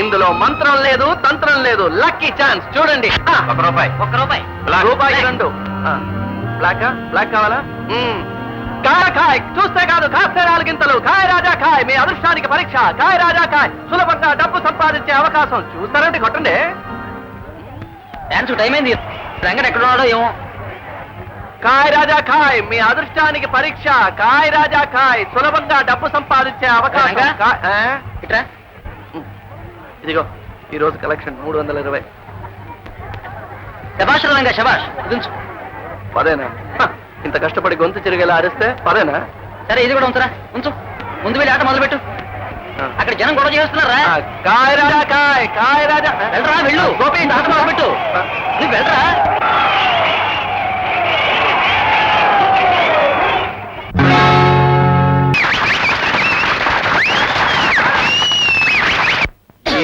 ఇందులో మంత్రం లేదు, తంత్రం లేదు, లక్కీ ఛాన్స్. చూడండి. ₹1 రూపాయి 2. బ్లాక్ కావాలా? కాయ చూస్తే కాదు, కాస్తే 4 గింతలు. కాయ రాజా కాయ్, మీ అదృష్టానికి పరీక్ష. కాయ రాజా కాయ్, సులభంగా డబ్బు సంపాదించే అవకాశం. చూస్తారంటే కొట్టండి. టైం అయింది. రంగడు ఎక్కడ ఉన్నాడో ఏమో. కాయ్ రాజా కాయ్, మీ అదృష్టానికి పరీక్ష. కాయ్ రాజా కాయ్, సులభంగా డబ్బు సంపాదించే అవకాశం. ఇట్రా. ఇదిగో ఈ రోజు కలెక్షన్ 320. శభాష్ రంగా, శభాష్. పదేనా? ఇంత కష్టపడి గొంతు చిరిగేలా అరిస్తే పదేనా? సరే, ఇది కూడా ఉంచరా, ఉంచు. ముందు వెళ్ళి ఆట మొదలుపెట్టు. అక్కడ జనం గొడవ చేస్తున్నారా? కాయ్ రాజా కాయ్, కాయ్ రాజా. వెళ్ళరా, వెళ్ళు. గోపి, ఆట మొదలుపెట్టు. నువ్వు వెళ్ళరా.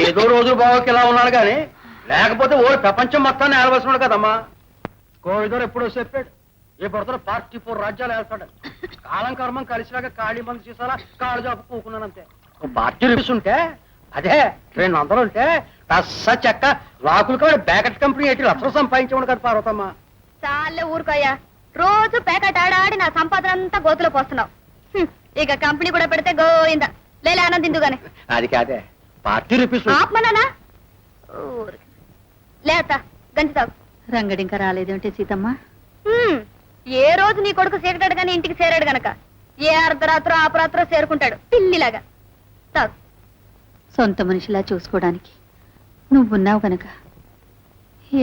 ఏదో రోజు బావకి ఇలా ఉన్నాడు కానీ లేకపోతే ఓ ప్రపంచం మొత్తాన్ని ఏలవలసినాడు కదమ్మా. కోవిదోరు ఎప్పుడో చెప్పాడు, ఏ పడుతున్న 44 రాజ్యాలు ఏల్తాడు. కాలం కర్మం కలిసిలాగా ఖాళీ మంది చేసాలా కాళ్ళు జాపు కూకున్నానంతే. పార్టీ రూపీస్ ఉంటే అదే 200 ఉంటే రస్స చెక్క లాకులు కూడా బ్యాకెట్ కంపెనీ 8 లక్షలు సంపాదించేవాడు కదా పార్వతమ్మ. చాలే ఊరుకోయ్యా, రోజు ప్యాకెట్ ఆడాడి నా సంపాదన అంతా గోతులో పోస్తున్నావు. ఇక కంపెనీ కూడా పెడితే గోయిందా. లేలే ఆనందిందుగానే. అది కాదే పార్టీ రూపీస్. ఆత్మనానా లేత గంజి తాగు. రంగడి ఇంకా రాలేదేమిటి సీతమ్మ? ఏ రోజు నీ కొడుకు సీకటాడు గాని ఇంటికి చేరాడు గనక ఏ అర్ధరాత్రో అపరాత్రో చేరుకుంటాడు పిల్లిలాగా. తాగు. సొంత మనిషిలా చూసుకోవడానికి నువ్వున్నావు గనక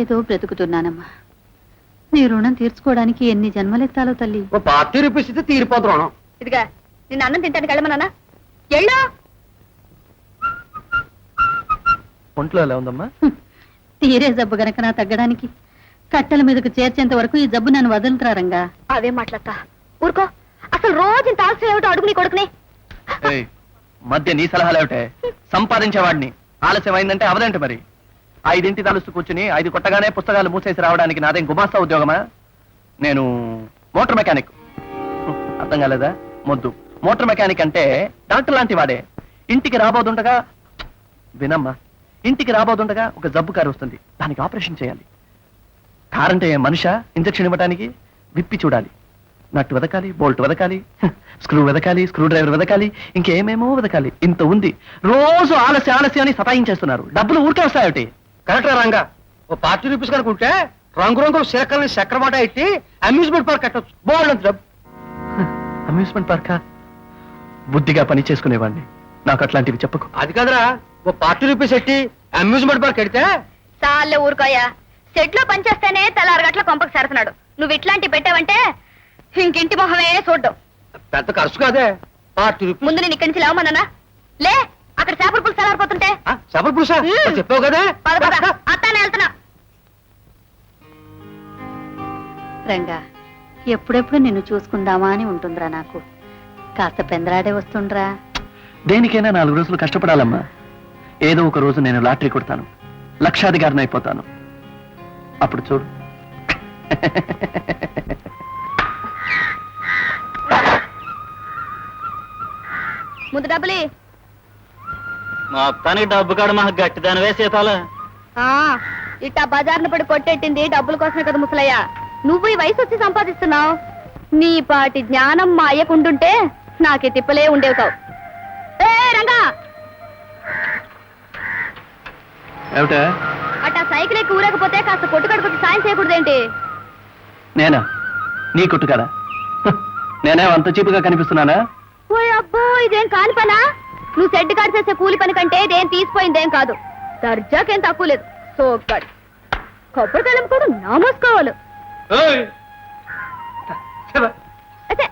ఏదో బ్రతుకుతున్నానమ్మా. నీ రుణం తీర్చుకోవడానికి ఎన్ని జన్మలెత్తాలో తల్లి. ఓ పార్టీ రూపీస్ ఇస్తే తీరిపోదు రుణం. ఇదిగా నిన్న అన్నం తింటానికి వెళ్ళమన్నానా? ఎళ్ళో. ఒంట్లో ఎలా ఉందమ్మా? తీరే జబ్బు గనక నా తగ్గడానికి కట్టెల మీదకు చేర్చేంత వరకు ఈ జబ్బు నన్ను వదులుతురా రంగా. అవే మాట్లాడతా ఊరుకో. అసలు రోజు ఇంత ఆలస్యం ఏమిటో అడుగు నీ కొడుకుని. మధ్య నీ సలహాలు ఏమిటే? సంపాదించేవాడిని. ఆలస్యం అయిందంటే అవదంటే మరి. 5 తలుస్తూ కూర్చుని 5 కొట్టగానే పుస్తకాలు మూసేసి రావడానికి నాదేం గుమాస్తా ఉద్యోగమా? నేను మోటార్ మెకానిక్. అర్థం కాలేదా? మొద్దు. మోటార్ మెకానిక్ అంటే డాక్టర్ లాంటి వాడే. ఇంటికి రాబోతుండగా వినమ్మా, ఇంటికి రాబోతుండగా ఒక జబ్బు కారు వస్తుంది, దానికి ఆపరేషన్ చేయాలి. కారంటే మనిషా ఇంజక్షన్ ఇవ్వడానికి? విప్పి చూడాలి. నట్టు వెదకాలి, బోల్ట్ వెదకాలి, స్క్రూ వెదకాలి, స్క్రూ డ్రైవర్ వెదకాలి, ఇంకేమేమో వెదకాలి. ఇంత ఉంది. రోజు ఆలస్యం అని సతాయించేస్తున్నారు. డబ్బులు ఊరికే వస్తాయటి. కరెక్ట్ రంగా. ఓ పార్టీ రూపీస్ కనుకుంటే రంగురంగుల శేఖర్ని చక్రమాట ఎట్టి అమ్యూజ్మెంట్ పార్క్ కట్టొచ్చు. బాగుంది డబ్బు. అమ్యూజ్మెంట్ పార్కా? బుద్ధిగా పని చేసుకునేవాడిని. నాకు అట్లాంటివి చెప్పకు. అది కదరా, ఓ పార్టీ రూపీస్ ఎట్టి అమ్యూజ్మెంట్ పార్క్ ఎడితే. చాలే ఊరుకోయ్యా, సెట్లో పనిచేస్తేనే తెల్లారగట్ల కొంపకు సరుతున్నాడు. నువ్వు ఇట్లాంటి పెట్టావంటే ఇంకింటి మొహమే చూడ్డం. పెద్ద ఖర్చు కాదే పార్టీ రూపీస్. ముందు నేను ఇక్కడి నుంచి లేవమన్నానా? లే, అక్కడ చేపల పులుసు తెల్లారిపోతుంటే. చేపల పులుసా? చెప్పావు కదా. అత్తానే వెళ్తున్నా. రంగా, ఎప్పుడెప్పుడు నిన్ను చూసుకుందామా అని ఉంటుందిరా నాకు. కాస్త పెందరాడే వస్తుండ్రా. దేనికైనా 4 రోజులు కష్టపడాలమ్మా. ఏదో ఒక రోజు నేను లాటరీ కొడతాను, లక్షాధికారిని అయిపోతాను. అప్పుడు చూడు. ముందు డబ్బులి. మొత్తానికి డబ్బు కాడు మాకు గట్టిదానివే సీతాలు. ఇట్టా బజార్ను పడి కొట్టెట్టింది డబ్బుల కోసమే కదా ముసలయ్య. నువ్వు ఈ వయసు వచ్చి సంపాదిస్తున్నావు. నీ పాటి జ్ఞానం మా అయ్యకుంటుంటే నాకే తిప్పలే ఉండేవి కావు. రంగా, ఏమిటా? అట్టా సైకిల్ ఎక్కి ఊరకపోతే కాస్త కొట్టు కడుపుకి సాయం చేయకూడదేంటి? నేనా? నీ కొట్టు కదా. నేనే అంత చీపుగా కనిపిస్తున్నానా? ఓ అబ్బో, ఇదేం కాని పనా? నువ్వు సెడ్ కాడి చేసే కూలి పని కంటే ఇదేం తీసిపోయిందేం కాదు. దర్జాకేం తక్కువ లేదు. సోగ్గాడు కొబ్బరికాయలం కూడా నామోసుకోవాలి. అదే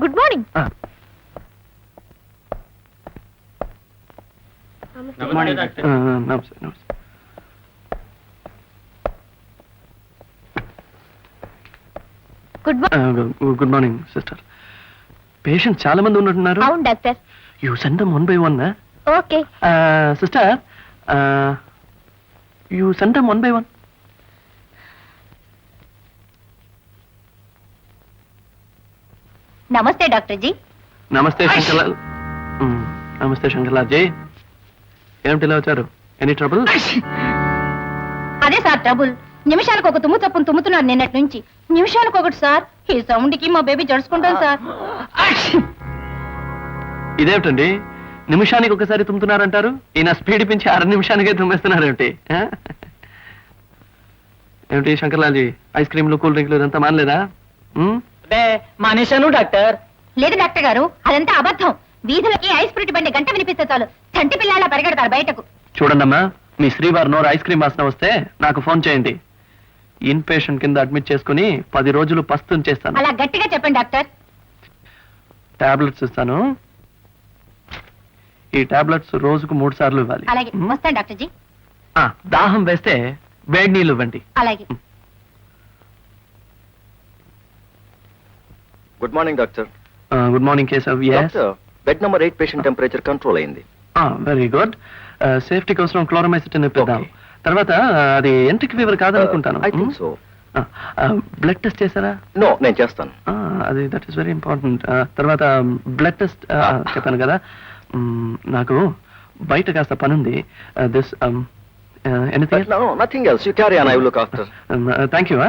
గుడ్ మార్నింగ్. నమస్తే నమస్తే. Good morning. Good morning sister. Patient చాలా మంది ఉన్నట్టున్నారు. అవును doctor. You send them one by one. Okay. Sister, you send them one by one. నమస్తే డాక్టర్ జీ. నమస్తే శంకర్లాల్. నమస్తే శంకర్లాల్ జీ. ఏమిటి ఇలా వచ్చారు? Any trouble? అదే సార్ ట్రబుల్. నిమిషానికి ఒక తుమ్ము తప్పును తుమ్ముతున్నారు నిన్నటి నుంచి. నిమిషానికి ఒకటి సార్. ఈ సౌండ్ కి మా బేబీ జడుచుకుంటాను సార్. ఇదేమిటండి, నిమిషానికి ఒకసారి తుమ్ముతున్నారంటారు? ఈయన స్పీడ్ పెంచి 6 నిమిషానికే తుమ్మేస్తున్నారు ఏమిటి? ఏమిటి శంకర్లాల్ జీ, ఐస్ క్రీమ్లు కూల్ డ్రింక్లు ఇదంతా మానలేదా? మానేశాను డాక్టర్. లేదు డాక్టర్ గారు, అదంతా అబద్ధం. వీధులకి ఐస్ ప్రిట్ బండి గంట వినిపిస్తే చాలు చంటి పిల్లలా పరిగెడతారు బయటకు. చూడండమ్మా, మీ శ్రీవారి నోరు ఐస్ క్రీమ్ వాసన వస్తే నాకు ఫోన్ చేయండి. ఇన్ పేషెంట్ కింద అడ్మిట్ చేసుకుని 10 రోజులు పస్తుం చేస్తాను. అలా గట్టిగా చెప్పండి డాక్టర్. టాబ్లెట్స్ ఇస్తాను. ఈ టాబ్లెట్స్ రోజుకు 3 సార్లు ఇవ్వాలి. అలాగే వస్తాను డాక్టర్ జీ. దాహం వేస్తే వేడి నీళ్ళు ఇవ్వండి. అలాగే. Good morning doctor. Good morning Keshav. Doctor, bed number 8 patient temperature control అయింది. Very good. సేఫ్టీ కోసం క్లోరోమైసిటిన్ ఇప్పిద్దాం. Okay. తర్వాత అది ఎంట్రిక్ ఫీవర్ కాదనుకుంటాను. I think so. Blood test చేశారా? నో, నేను చేస్తాను. అది దట్ ఈస్ వెరీ ఇంపార్టెంట్. తర్వాత బ్లడ్ టెస్ట్ చెప్పాను కదా. నాకు బయట కాస్త పనుంది. This anything? No, nothing else. You carry on. I will look after. Thank you.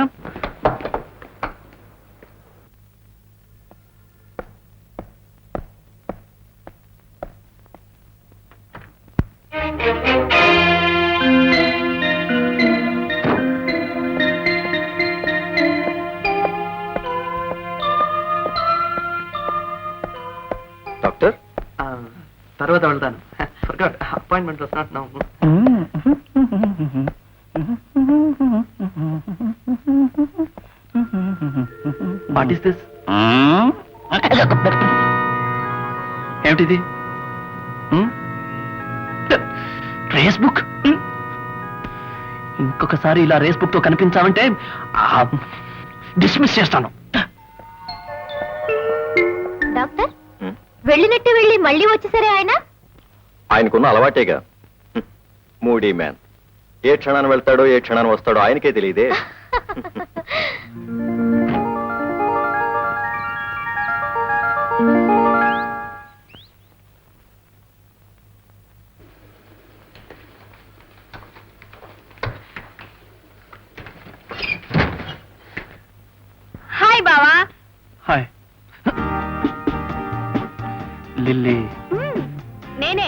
Doctor, తర్వాత వెళ్తాను. Appointment was not now. What is this? ఏమిటిది? Race book. ఇంకొకసారి ఇలా రేస్ బుక్ తో కనిపించామంటే డిస్మిస్ చేస్తాను. డాక్టర్, వెళ్ళినట్టు వెళ్ళి మళ్ళీ వచ్చేసరే ఆయన. ఆయనకున్న అలవాటేగా. Moody man. ఏ క్షణాన్ని వెళ్తాడో ఏ క్షణాన్ని వస్తాడో ఆయనకే తెలియదే. హాయ్ బావా. హాయ్ లిల్లీ. నేనే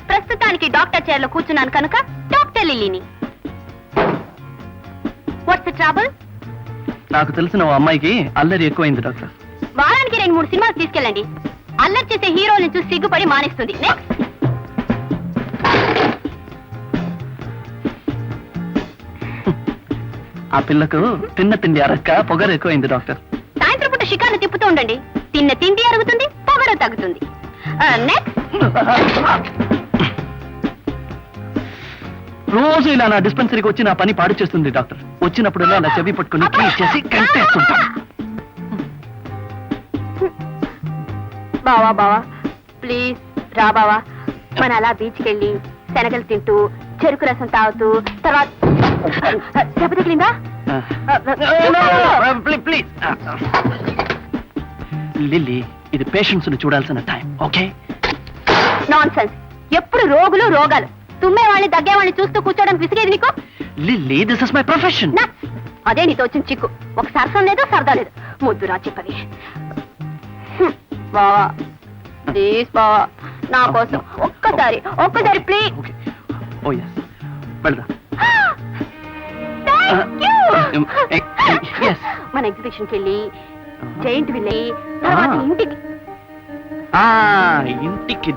ప్రస్తుతానికి డాక్టర్ చైర్ లో కూర్చున్నాను కనుక డాక్టర్ లిల్లీని. What's the trouble? నాకు తెలిసిన ఓ అమ్మాయికి అల్లరి ఎక్కువైంది డాక్టర్. వారానికి 2-3 సినిమాలు తీసుకెళ్ళండి. అల్లరి చేసే హీరోల్ని చూసి సిగ్గుపడి మానేస్తుంది. నెక్స్ట్. ఆ పిల్లకు తిన్న తిండి అరక్క పొగరు ఎక్కువైంది డాక్టర్. సాయంత్రం పూట షికార్లు తిప్పుతూ ఉండండి. తిన్న తిండి అరుగుతుంది, పొగరు తగ్గుతుంది. నెక్స్ట్. రోజు ఇలా నా డిస్పెన్సరీకి వచ్చి నా పని పాడు చేస్తుంది డాక్టర్. వచ్చినప్పుడు అలా చెవి పట్టుకుని ట్రీట్ చేసి కంటేస్తుంటాను. బావా బావా ప్లీజ్ రా బావా. మన అలా బీచ్కి వెళ్ళి శనగలు తింటూ చెరుకు రసం తాగుతూ తర్వాత దెబ్బ తగిలిందా? ప్లీజ్ లిల్లీ, ఇది పేషెంట్స్ ని చూడాల్సిన టైం. ఓకే? Non sense. ఎప్పుడు రోగులు రోగాలు. తుమ్మే వాళ్ళని దగ్గే వాళ్ళని చూస్తూ కూర్చోడానికి విసిగేది నీకు? Lily, this is my profession. అదే నీతో వచ్చిన చిక్కు. ఒక సరసం లేదు, సరదా లేదు. ముద్దు రా చెప్పని. బావా ప్లీజ్ బావా, నా కోసం ఒక్కసారి ప్లీజ్. ఓకే. ఓ ఎస్, వెళ్దాం. మన ఎగ్జిబిషన్ కి వెళ్ళి జైంట్ వెళ్ళి తర్వాత ఇంటికి. ఇంటికి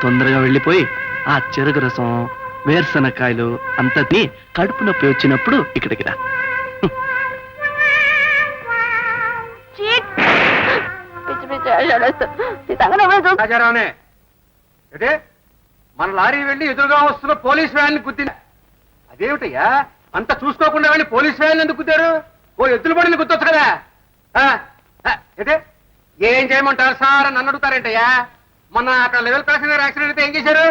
తొందరగా వెళ్ళిపోయి ఆ చెరుకు రసం వేరుశనక్కాయలు అంతని కడుపు నొప్పి వచ్చినప్పుడు ఇక్కడికి రా. రాజారావునే అంటే మన లారీ వెళ్ళి ఎదురుగా వస్తున్న పోలీస్ వ్యాన్ గుద్దింది. అదేమిటయ్యా అంత చూసుకోకుండా వెళ్ళి పోలీస్ వ్యాన్ ఎందుకు గుద్దారు? ఓ ఎద్దుల బండిని గుద్దొచ్చు కదా. అంటే ఏం చేయమంటారు సార్ అని నన్ను అడుగుతారేంటయ్యా? మొన్న అక్కడ లెవెల్ ప్యాసింజర్ యాక్సిడెంట్ అయితే ఏం చేశారు?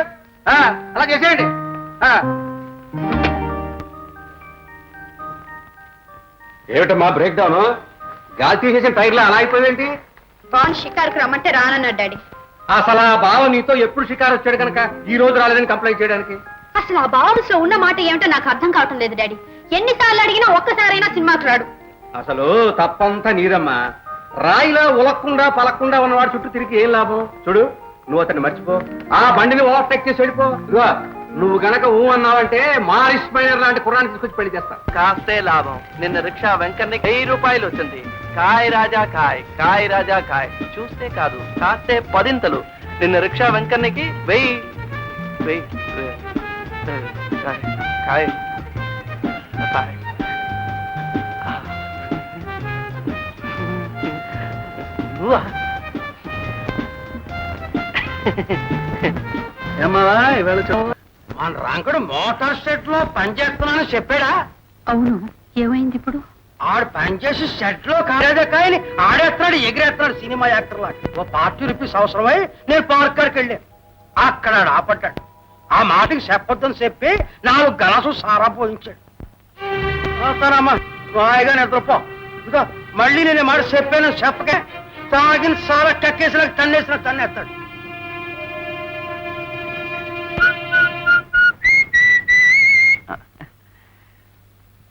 అలా చేసేయండి. ఏమిటమ్మా బ్రేక్ డౌన్? గాలి తీసేసిన టైర్లో అలా అయిపోయింది. బాన్ షికారుకు రమ్మంటే రానన్నాడు డాడీ. అసలు ఆ బావ నీతో ఎప్పుడు షికారు వచ్చాడు కనుక ఈ రోజు రాలేదని కంప్లైంట్ చేయడానికి? అసలు ఆ బావసులో ఉన్న మాట ఏమిటో నాకు అర్థం కావటం లేదు డాడీ. ఎన్నిసార్లు అడిగినా ఒక్కసారైనా సినిమాకి రాడు. అసలు తప్పంతా నీదమ్మా. రాయిలా ఉలక్కుండా పలక్కుండా ఉన్నవాడు చుట్టూ తిరిగి ఏం లాభం? చూడు, నువ్వు అతన్ని మర్చిపో, ఆ బండిని ఓవర్టేక్ చేసి వెళ్ళిపో. ఇదిగో నువ్వు గనక ఊ అన్నావంటే మారిస్ మైనర్ లాంటి కుర్రాన్ని తీసుకొచ్చి పెళ్లి చేస్తా. కాస్తే లాభం. నిన్న రిక్షా వెంకన్నకి 1000 రూపాయలు వచ్చింది. కాయ్ రాజా కాయ్, కాయ్ రాజా కాయ్. చూస్తే కాదు కాస్తే 10 నిన్న రిక్షా వెంకన్నకి 1000 కాయ్ కాయ్ కాయ్. నువ్వా? ఏమ్మా ఇవాళ మన రంకుడు మోటార్ షెడ్ లో పనిచేస్తున్నానని చెప్పాడా? అవును, ఏమైంది ఇప్పుడు? ఆడు పనిచేసి షెడ్ లో కాయని ఆడేస్తున్నాడు, ఎగిరేస్తున్నాడు సినిమా యాక్టర్ లాగా. ఓ ₹40 అవసరమై నేను పార్క్ కాడికి వెళ్ళాను. అక్కడ ఆడు ఆపడ్డాడు. ఆ మాటకి చెప్పొద్దని చెప్పి 4 గలాసు సారా పోయించాడు. వస్తానమ్మా, హాయిగా నిద్రపో. ఇదో మళ్ళీ నేను మాట చెప్పాను చెప్పకే తాగిన సారా కక్కేసిన తన్నేసిన తన్నేస్తాడు.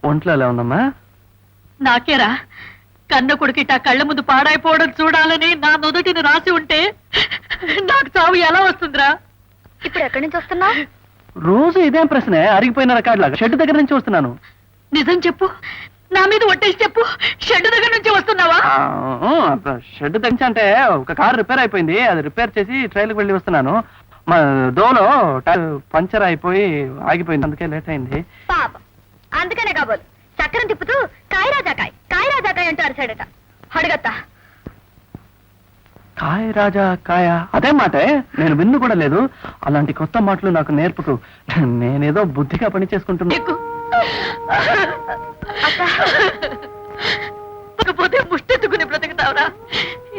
ఒంట్లో ఎలా ఉందమ్మా? నాకేరా కన్న కొడుకిట కళ్ళ ముందు పాడైపోవడం చూడాలని నా నుదుటిని రాసి ఉంటే నాకు చావు ఎలా వస్తుందిరా? ఇప్పుడు ఎక్కడి నుంచి వస్తున్నా? రోజు ఇదేం ప్రశ్నే? అరిగిపోయిన రకాడ్లాగా షెడ్ దగ్గర నుంచి వస్తున్నాను. నిజం చెప్పు, నా మీద ఒట్టేసి చెప్పు, షెడ్ దగ్గర నుంచి వస్తున్నావా? షెడ్ దగ్గర నుంచి అంటే ఒక కారు రిపేర్ అయిపోయింది, అది రిపేర్ చేసి ట్రైల్కి వెళ్ళి వస్తున్నాను. మా దోలో పంచర్ అయిపోయి ఆగిపోయింది, అందుకే లేట్ అయింది. పాపం, అందుకనే కాబోలు చక్రం తిప్పుతూ కాయ రాజాకాయ అంటూ అరిచాడట. అడగత్తా. కాయ్ రాజా కాయ అదే మాటే, నేను విన్ను కూడా లేదు. అలాంటి కొత్త మాటలు నాకు నేర్పుకు. నేనేదో బుద్ధిగా పని చేసుకుంటున్నా. కాకపోతే ముష్టెత్తుకుని బ్రతుకుతావురా?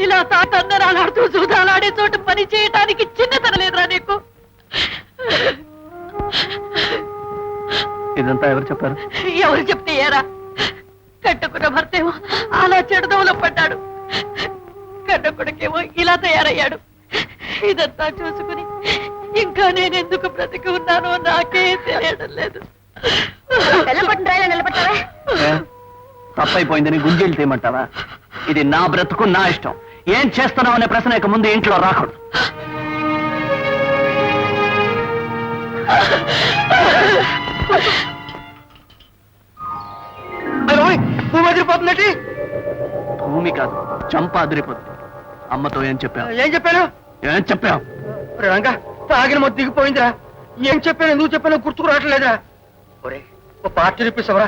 ఇలా తాతన్నరాలాడుతూ చూదాలాడే చోటు పని చేయటానికి చిన్నతనం లేదురా నీకు? ఇదంతా ఎవరు చెప్పారు? ఎవరు చెప్తే ఏరా? కట్టుకున్న భర్తేమో అలా చెడుదవులో పడ్డాడు, కన్న కొడుకేమో ఇలా తయారయ్యాడు. ఇదంతా చూసుకుని ఇంకా నేనెందుకు బ్రతికి ఉన్నానో నాకే తెలియడం లేదు. తప్పైపోయిందని గుంజీలు తీయమంటావా? ఇది నా బ్రతుకు, నా ఇష్టం. ఏం చేస్తున్నావు అనే ప్రశ్న ఇక ముందు ఇంట్లో రాకూడదు. భూమి అదిరిపోతుందటి? భూమి కాదు, చంప అదిరిపోతుంది. అమ్మతో ఏం చెప్పావు? ఏం చెప్పాను? ఏం చెప్పావు? రంగా తాగిన మొత్తం దిగిపోయిందిరా. ఏం చెప్పాను, ఎందుకు చెప్పాను గుర్తుకు రావట్లేదురా. ఒరే ఓ ₹40 అవరా,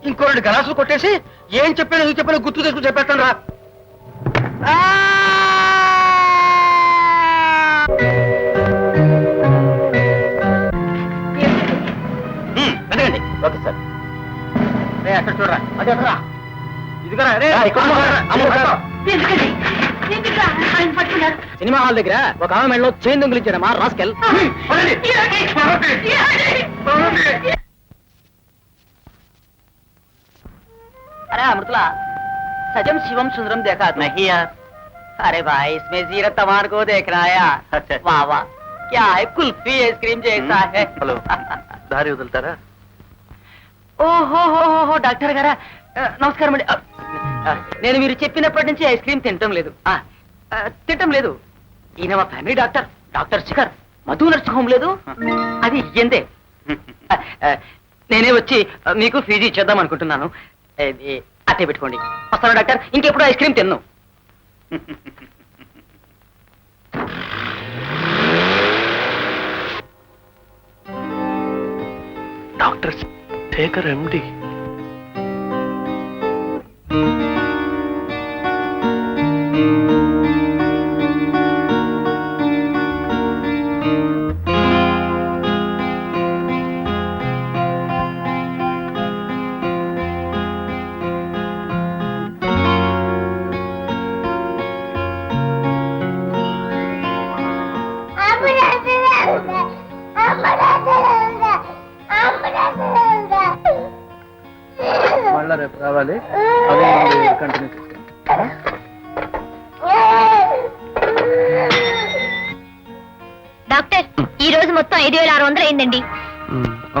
ఇంకో 2 గలాసులు కొట్టేసి ఏం చెప్పాను ఎందుకు చెప్పాను గుర్తు తెచ్చుకుని చెప్పేస్తాను రా. అడగండి. Okay sir. అక్కడ చూడరా, అది ఎక్కడా? ఇదిగరా రే, సినిమా హాల్ దగ్గర ఒక ఆమె మెడలో చైన్ దొంగిలించాడమ్మా రాస్కెల్. अरे अमृतला, सजम शिवम सुंदरम देखा नहीं यार? अरे भाई इसमें जीरत तमार को देख रहा है यार. वाह वाह, क्या है, कुल्फी आइसक्रीम जैसा है. హలో, దారి వదులుతారా? ఓహో డాక్టర్ గారా, నమస్కారం అండి. నేను మీరు చెప్పినప్పటి నుంచి ఐస్ క్రీమ్ తినటం లేదు. ఈయన మా family doctor, doctor Shikhar. Madhu nursing home లేదు, అది ఎంతే. నేనే వచ్చి మీకు ఫీజు ఇచ్చేద్దాం అనుకుంటున్నాను. అట్టే పెట్టుకోండి. వస్తాను డాక్టర్, ఇంకెప్పుడు ఐస్ క్రీమ్ తిన్ను. డాక్టర్ శేఖర్ ఎండి. మళ్ళా రేపు రావాలి. అదే కంటిన్యూ చేస్తాను. డాక్టర్ ఈ రోజు మొత్తం 5,600 అయిందండి.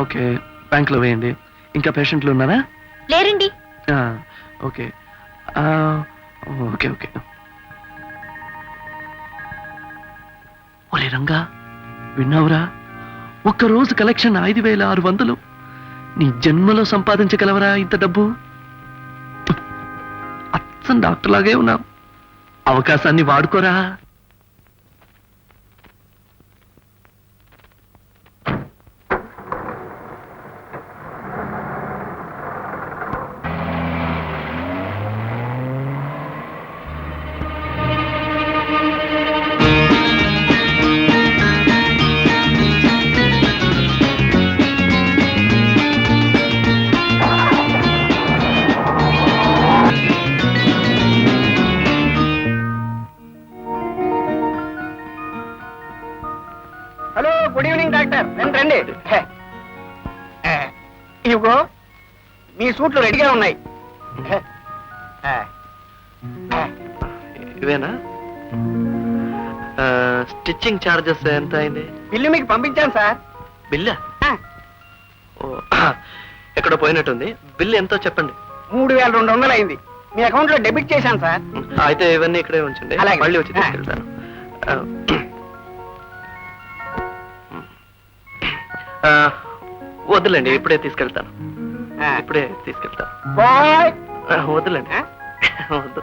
ఓకే, బ్యాంక్లో వేయండి. ఇంకా పేషెంట్లు ఉన్నారా? లేరండి. Okay okay okay. ఒరే రంగా, విన్నావురా? ఒక్కరోజు కలెక్షన్ 5,600. నీ జన్మలో సంపాదించగలవరా ఇంత డబ్బు? అచ్చం డాక్టర్ లాగే ఉన్నావు. అవకాశాన్ని వాడుకోరా. Hello, good evening doctor. రండి రండి. ఇదిగో మీ సూట్లు రెడీగా ఉన్నాయి. ఇవేనా? స్టిచ్చింగ్ చార్జెస్ ఎంత అయింది? బిల్లు మీకు పంపించాను సార్. బిల్లా? ఎక్కడో పోయినట్టుంది. బిల్లు ఎంతో చెప్పండి. 3,200 అయింది. మీ అకౌంట్ లో డెబిట్ చేశాను సార్. అయితే ఇవన్నీ ఇక్కడే ఉంచండి, అలాగే. మళ్ళీ వచ్చి తీసుకెళ్తాను. వద్దులేండి, ఇప్పుడే తీసుకెళ్తాను. ఇప్పుడే తీసుకెళ్తాను. బాయ్. వద్దులేండి, వద్దు.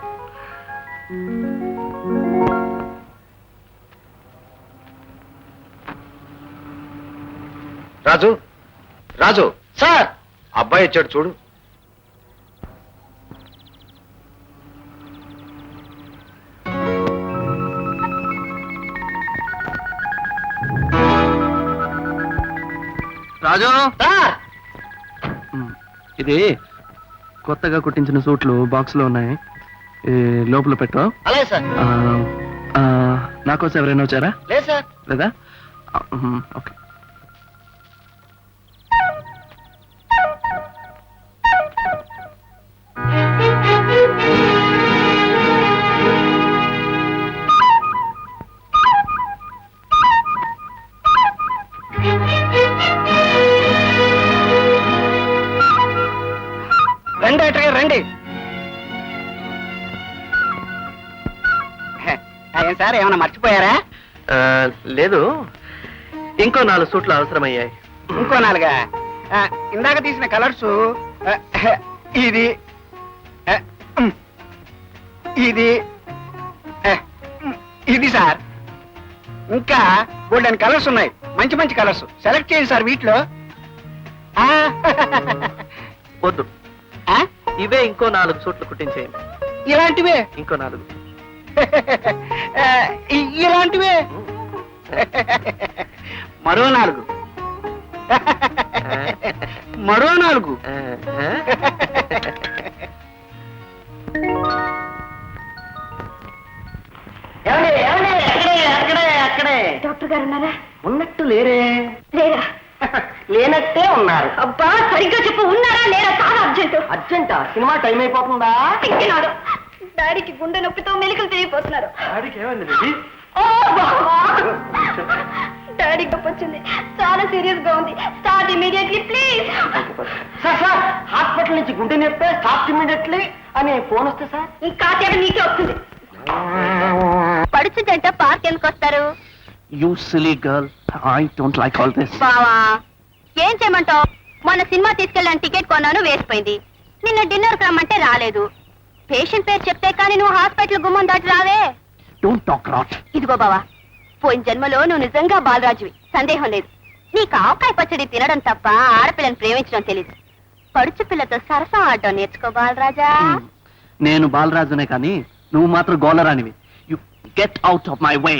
రాజు, రాజు సార్, అబ్బాయి వచ్చాడు చూడు. రాజు, ఇది కొత్తగా కుట్టించిన సూట్లు బాక్స్ లో ఉన్నాయి. లోపల పెట్టు. అలాగే సార్. నా కోసం ఎవరైనా వచ్చారా? లేదు సార్. లేదా? ఓకే. రండి డాక్టర్ గారు, రండి. ఏం సార్, ఏమైనా మర్చిపోయారా? లేదు, ఇంకో 4 సూట్లు అవసరమయ్యాయి. ఇంకో 4? ఇందాక తీసిన కలర్స్ ఇది, ఇది, ఇది సార్. ఇంకా గోల్డెన్ కలర్స్ ఉన్నాయి, మంచి మంచి కలర్స్. సెలెక్ట్ చేయండి సార్ వీటిలో. వద్దు, ఇవే ఇంకో 4 సూట్లు కుట్టించేయండి. ఇలాంటివే? ఇంకో 4. ఇలాంటివే? మరో 4. మరో 4. అక్కడే డాక్టర్ గారు ఉన్నారా? ఉన్నట్టు లేరే. లేరా? లేనట్టే ఉన్నారు. అబ్బా సరిగ్గా చెప్పు, ఉన్నారా లేరా? చాలా అర్జెంట్. అర్జెంటా? సినిమా టైం అయిపోతుందా? తింటున్నాడు. డాడీకి గుండె నొప్పితో మెలికలు తిరిగిపోతున్నారు. ఓ బాబా! డాడీ నొప్పి వచ్చింది, చాలా సీరియస్ గా ఉంది. Start immediately please. Sir sir, hospital నుంచి గుండె నొప్పి, స్టార్ట్ ఇమీడియట్లీ అని ఫోన్ వస్తే సార్ ఇంకా నీకే వస్తుంది. పడుచుంటే పార్క్ ఎందుకు వస్తారు? You silly girl, I don't like all this. బావా ఏం చేయమంటావు? మొన్న సినిమా తీసుకెళ్ళని టికెట్ కొన్నాను, వేసిపోయింది. నిన్న డిన్నర్ రమ్మంటే రాలేదు. పేషెంట్ పేరు చెప్తే కానీ నువ్వు హాస్పిటల్ గుమ్మం దాటి రావే. Don't talk rot. ఇదిగో బావా, పోయిన జన్మలో నువ్వు నిజంగా బాలరాజువి, సందేహం లేదు. నీకు ఆవకాయ పచ్చడి తినడం తప్ప ఆడపిల్లని ప్రేమించడం తెలీదు. పడుచు పిల్లతో సరసం ఆడటం నేర్చుకో బాలరాజా. నేను బాలరాజునే కానీ నువ్వు మాత్రం గోలరానివి. You get out of my way.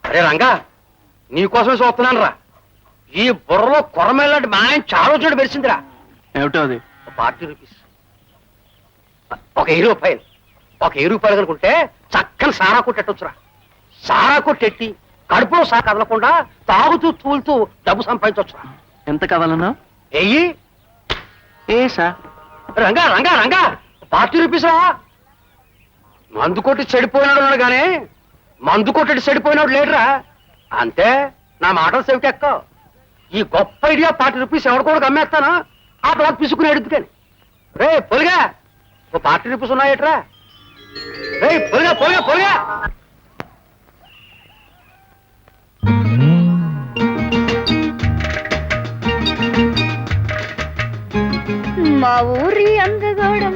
అరే రంగా, నీకోసమే చూస్తున్నాను రా. ఈ బుర్రలో కొరమేలాంటి మా ఆయన చాలా వచ్చాడు మెరిసిందిరా. ఏమిటో అది? 40 రూపీస్, ఒక 10 రూపాయలు. ఒక 10 రూపాయలు కనుకుంటే చక్కని సారా కొట్టెట్టొచ్చురా. సారా కొట్టెట్టి కడుపులో సా కదలకుండా తాగుతూ తూలుతూ డబ్బు సంపాదించొచ్చురా. ఎంత కావాలన్నా? ఎయ్యి ఏసా? రంగా రంగా రంగా 40 రూపీస్ రా. మందు కొట్టి చెడిపోయినాడు ఉన్నాడు కానీ మందు కొట్టి చెడిపోయినాడు లేడురా. అంతే, నా మాటలు సెవిటెక్క. ఈ గొప్ప ఐడియా 40 రూపీస్ ఎవడు కూడా అమ్మేస్తానా ఆ బ్లాక్ పిసుకుని ఎడుద్దు కానీ. రే పొలిగా, ఓ 40 రూపీస్ ఉన్నాయట్రా. రే పొలిగా పొలిగా పొలిగా. మా ఊరి అందగోడం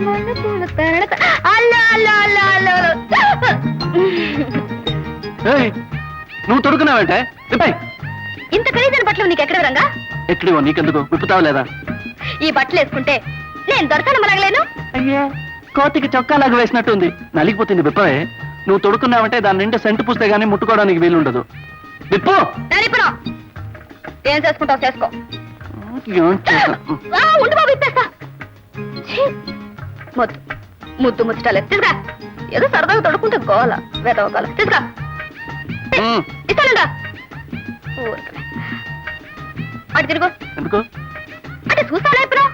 అల్లా అల్లా అల్లా అల్లా. ఏయ్, నువ్వు తొడుకున్నావంటే ఇంత ఖరీదైన బట్టలు నీకు ఎక్కడ రంగా? ఎక్కడివో నీకెందుకు? విప్పుతావు లేదా? ఈ బట్టలు వేసుకుంటే నేను దొరకను మనగలేను. అయ్యే, కోతికి చొక్కాలాగా వేసినట్టుంది. నలిగిపోతుంది. విప్పవే. నువ్వు తొడుకున్నావంటే దాని నిండా సెంటు పూస్తే గానీ ముట్టుకోవడానికి వీలుండదు. విప్పు. ఇప్పుడు ఏం చేసుకుంటావు చేసుకో. ఉండు బాబు, ఇప్పేస్తా. ముద్దు ముద్దు ముచ్చటాలేదు. తీసుకా. ఏదో సరదాగా తొడుకుంటే గోల వేదవ గోల. తీసుకా. ఇస్తానుగా. అటు తిరుగు. ఎందుకు? అంటే చూస్తాను ఇప్పుడు.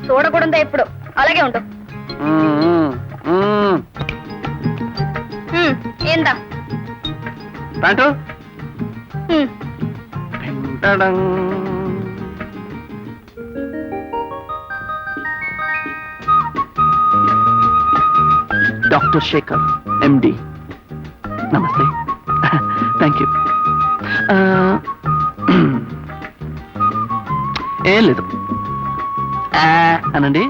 చూడకూడదా ఇప్పుడు? అలాగే ఉండు. ఏందా ప్యాంటు? Doctor Shekhar, MD. నమస్తే. Thank you. ఏం లేదు అనండి.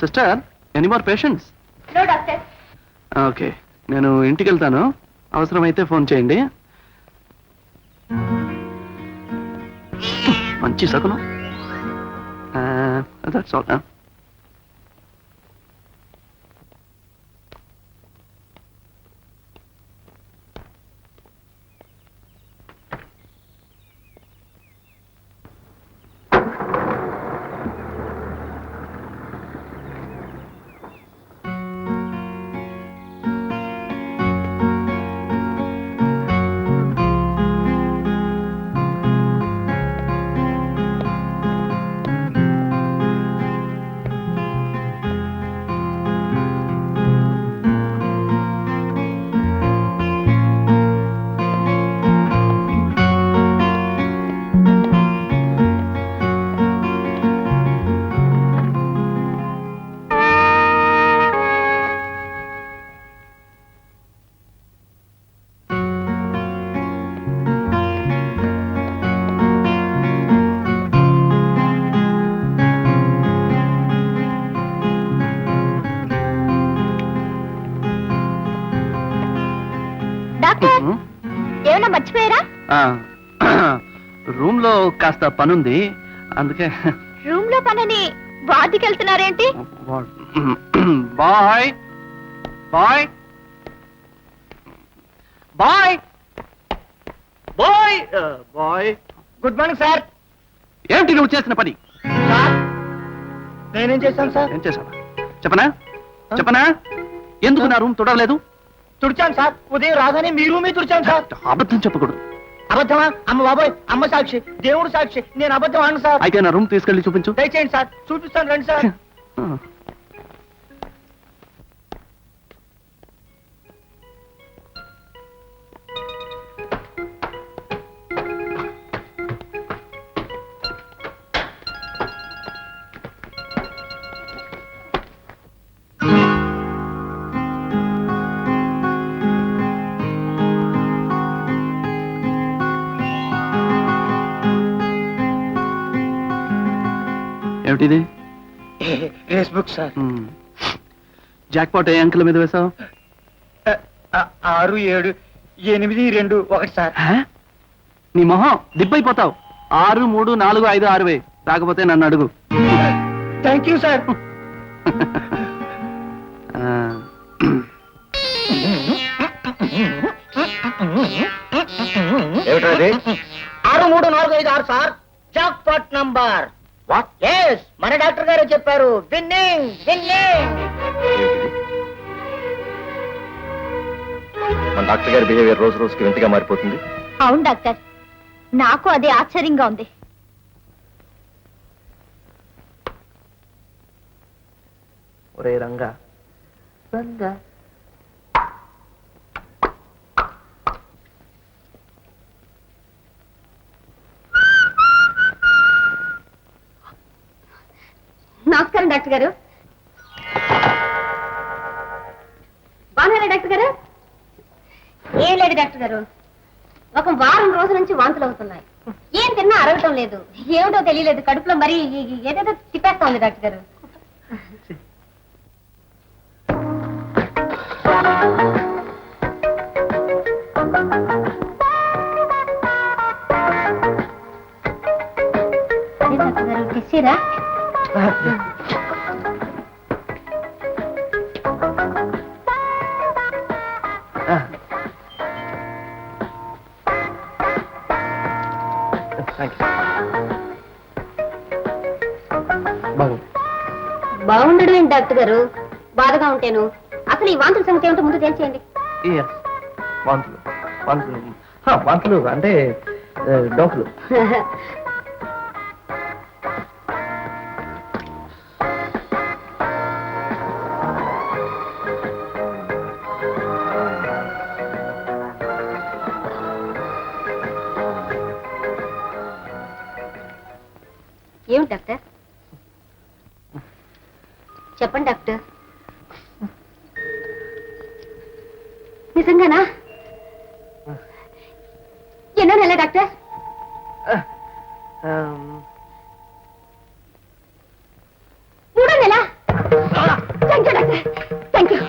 Sister, any more patients? No doctor. Okay, నేను ఇంటికి వెళ్తాను. అవసరమైతే ఫోన్ చేయండి. మంచి సకునం. That's all. డాక్టర్, ఏమన్నా మర్చిపోయారా? రూమ్ లో కాస్త పనుంది, అందుకే. రూమ్ లో పనని వార్డుకి వెళ్తున్నారేంటి? Bye bye bye bye bye. Good morning sir. ఏమిటి నువ్వు చేసిన పని? నేనేం చేశాను సార్? ఏం చేసావా? చెప్పనా చెప్పనా? ఎందుకు నా రూమ్ తుడవలేదు? తుడిచాను సార్. ఉదయం రాగానే మీ రూమే తుడిచాను సార్. అబద్ధం చెప్పకూడదు. అబద్ధమా? అమ్మ బాబాయ్, అమ్మ సాక్షి, దేవుడు సాక్షి, నేను అబద్ధం అను సార్. అయితే నా రూమ్ తీసుకెళ్ళి చూపించు. దయచేయండి సార్, చూపిస్తాను రండి సార్. ఏమిటిది? Race book sir. Jackpot ఏ అంకెల మీద వేసావు? 6, 7, 8, 2, 1 సార్. నీ మొహం దిబ్బైపోతావు. 6, 3, 4, 5, 6 వే. రాకపోతే నన్ను అడుగు. Thank you sir. ఏమిటది? 6, 3, 4, 5, 6 sir. Jackpot number. What? Yes, మన డాక్టర్ గారు చెప్పారు. Winning winning. మన డాక్టర్ గారి బిహేవియర్ రోజు రోజుకి వింతగా మారిపోతుంది. అవును డాక్టర్, నాకు అదే ఆశ్చర్యంగా ఉంది. ఒరే రంగా రంగా, నమస్కారం డాక్టర్ గారు. బాగున్నారా డాక్టర్ గారు? ఏం లేదు డాక్టర్ గారు, ఒక వారం రోజుల నుంచి వాంతులు అవుతున్నాయి. ఏం తిన్నా అరగటం లేదు. ఏమిటో తెలియలేదు, కడుపులో మరి ఏదేదో తిప్పేస్తా ఉంది డాక్టర్ గారు. అదే డాక్టర్ గారు, తెచ్చిరా? బాగుండడం ఏంటి డాక్టర్ గారు, బాధగా ఉంటేను. అసలు ఈ వాంతుల సంగతి ఏమిటో ముందు తెలిసేయండి. వాంతులు వాంతులు వాంతులు అంటే డోకులు. ఏమిటి డాక్టర్? చెప్పండి డాక్టర్. నిజంగానా? ఎన్నో నెల డాక్టర్? మూడో నెల? Thank you doctor, thank you.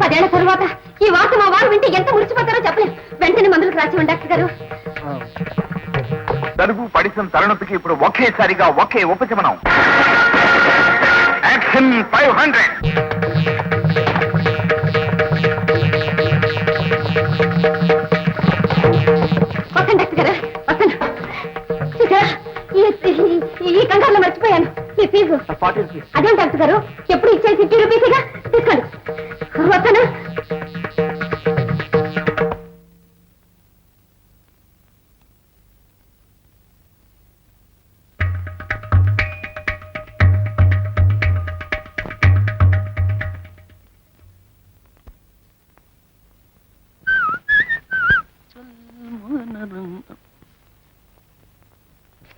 10 ఏళ్ల తరువాత ఈ వార్త మా వారు వింటే ఎంత మురిసిపోతారో చెప్పలేదు. వెంటనే మందులకు రాసివ్వండి డాక్టర్ గారు. తలుపు పడిసం తలనొప్పికి ఇప్పుడు ఒకేసారిగా ఒకే ఉపశమనం. యాక్షన్ 500. వస్తాను డాక్టర్ గారు, వస్తాను. చూసారా, ఈ కంగారులో మర్చిపోయాను మీ ఫీజు. అదేం డాక్టర్ గారు, ఎప్పుడు ఇచ్చేసి 50 రూపీస్గా తీసుకోండి. వస్తాను.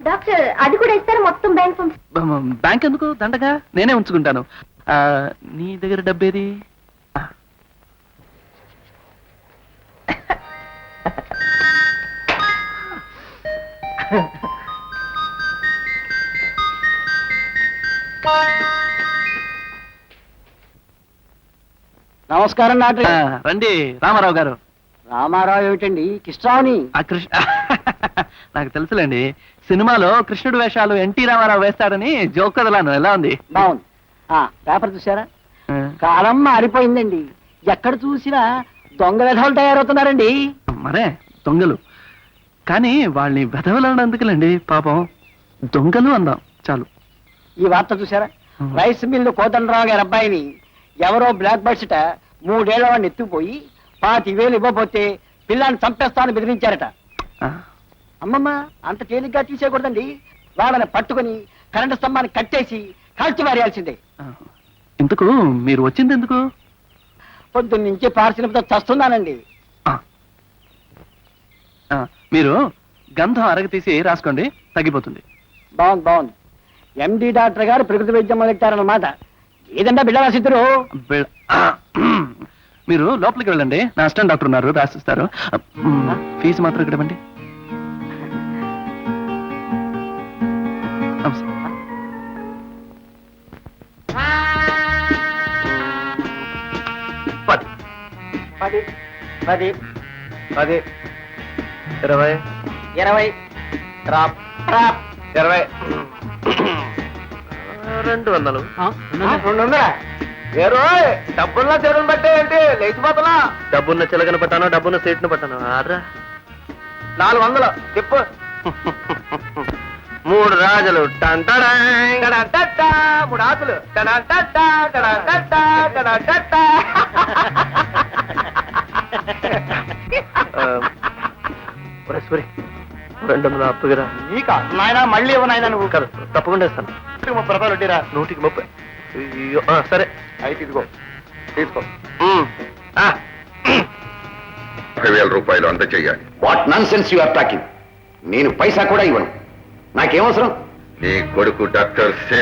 డాక్టర్, అది కూడా ఇస్తారు మొత్తం బ్యాంక్ పంప్? బ్యాంక్ ఎందుకు, దండగా నేనే ఉంచుకుంటాను. నీ దగ్గర డబ్బేది? నమస్కారం డాక్టర్. రండి రామారావు గారు. రామారావు ఏమిటండి, కృష్ణరావుని. నాకు తెలుసులేండి, సినిమాలో కృష్ణుడు వేషాలు ఎన్టీ రామారావు వేస్తాడని జోక్ కదలాను. ఎలా ఉంది? బాగుంది. పేపర్ చూసారా? కాలం మారిపోయిందండి. ఎక్కడ చూసినా దొంగ విధాలు తయారవుతున్నారండి. మరే దొంగలు, కానీ వాళ్ళని వెధవలన్నందుకులేండి పాపం. దొంగలు అందాం చాలు. ఈ వార్త చూసారా? రైస్ మిల్లు కోదండరావు గారి అబ్బాయిని ఎవరో బ్లాక్ బర్డ్స్ట 3 ఏళ్ల వాడిని ఎత్తుకుపోయి 25,000 ఇవ్వబోతే పిల్లాన్ని చంపేస్తానని బెదిరించారట. ఆ, అమ్మమ్మ, అంత తేలిగ్గా తీసేయకూడదండి. వాళ్ళని పట్టుకుని కరెంటు స్తంభాన్ని కట్టేసి కాల్చి మారేయాల్సిందే. ఆ. ఇంతకు మీరు వచ్చింది ఎందుకు? పొద్దున్నుంచి పార్సినతో చస్తున్నానండి. ఆ. ఆ, మీరు గంధం అరగ తీసి రాసుకోండి, తగ్గిపోతుంది. బాగుంది. ఎండి డాక్టర్ గారు ప్రకృతి వైద్యం మొదలెట్టారన్నమాట. ఏదంటే బిడ్డ రాసిద్దరు. ఆ, మీరు లోపలికి వెళ్ళండి, నా అసిస్టెంట్ డాక్టర్ ఉన్నారు, రాసిస్తారు. ఫీజు మాత్రం ఇక్కడ ఇవ్వండి. నమస్తే. 10 10 10 10 20 20 ట్రాప్ 20 200 200. వేరు డబ్బున్న చెరువును బట్టే ఏంటి లేచిపోతున్నా? డబ్బున్న చిలకను పట్టాను, డబ్బున్న సీట్ను పట్టాను. ఆర్రా 400 చెప్పు. 3 రాజులు 3 ఆకులు సూరి 200 అప్పుగా నీకా నాయన? మళ్ళీ ఇవ్వనాయన నువ్వు. కాదు, తప్పకుండా ఇస్తాను. 30 రూపాయలు వడ్డీరా. 100కి 30. అయ్యో, సరే అయితే ఇదిగో తీసుకో. 10,000 రూపాయలు అందజేయాలి. What nonsense you are talking? నేను పైసా కూడా ఇవ్వను. నాకేమవసరం? నీ కొడుకు డాక్టర్ సే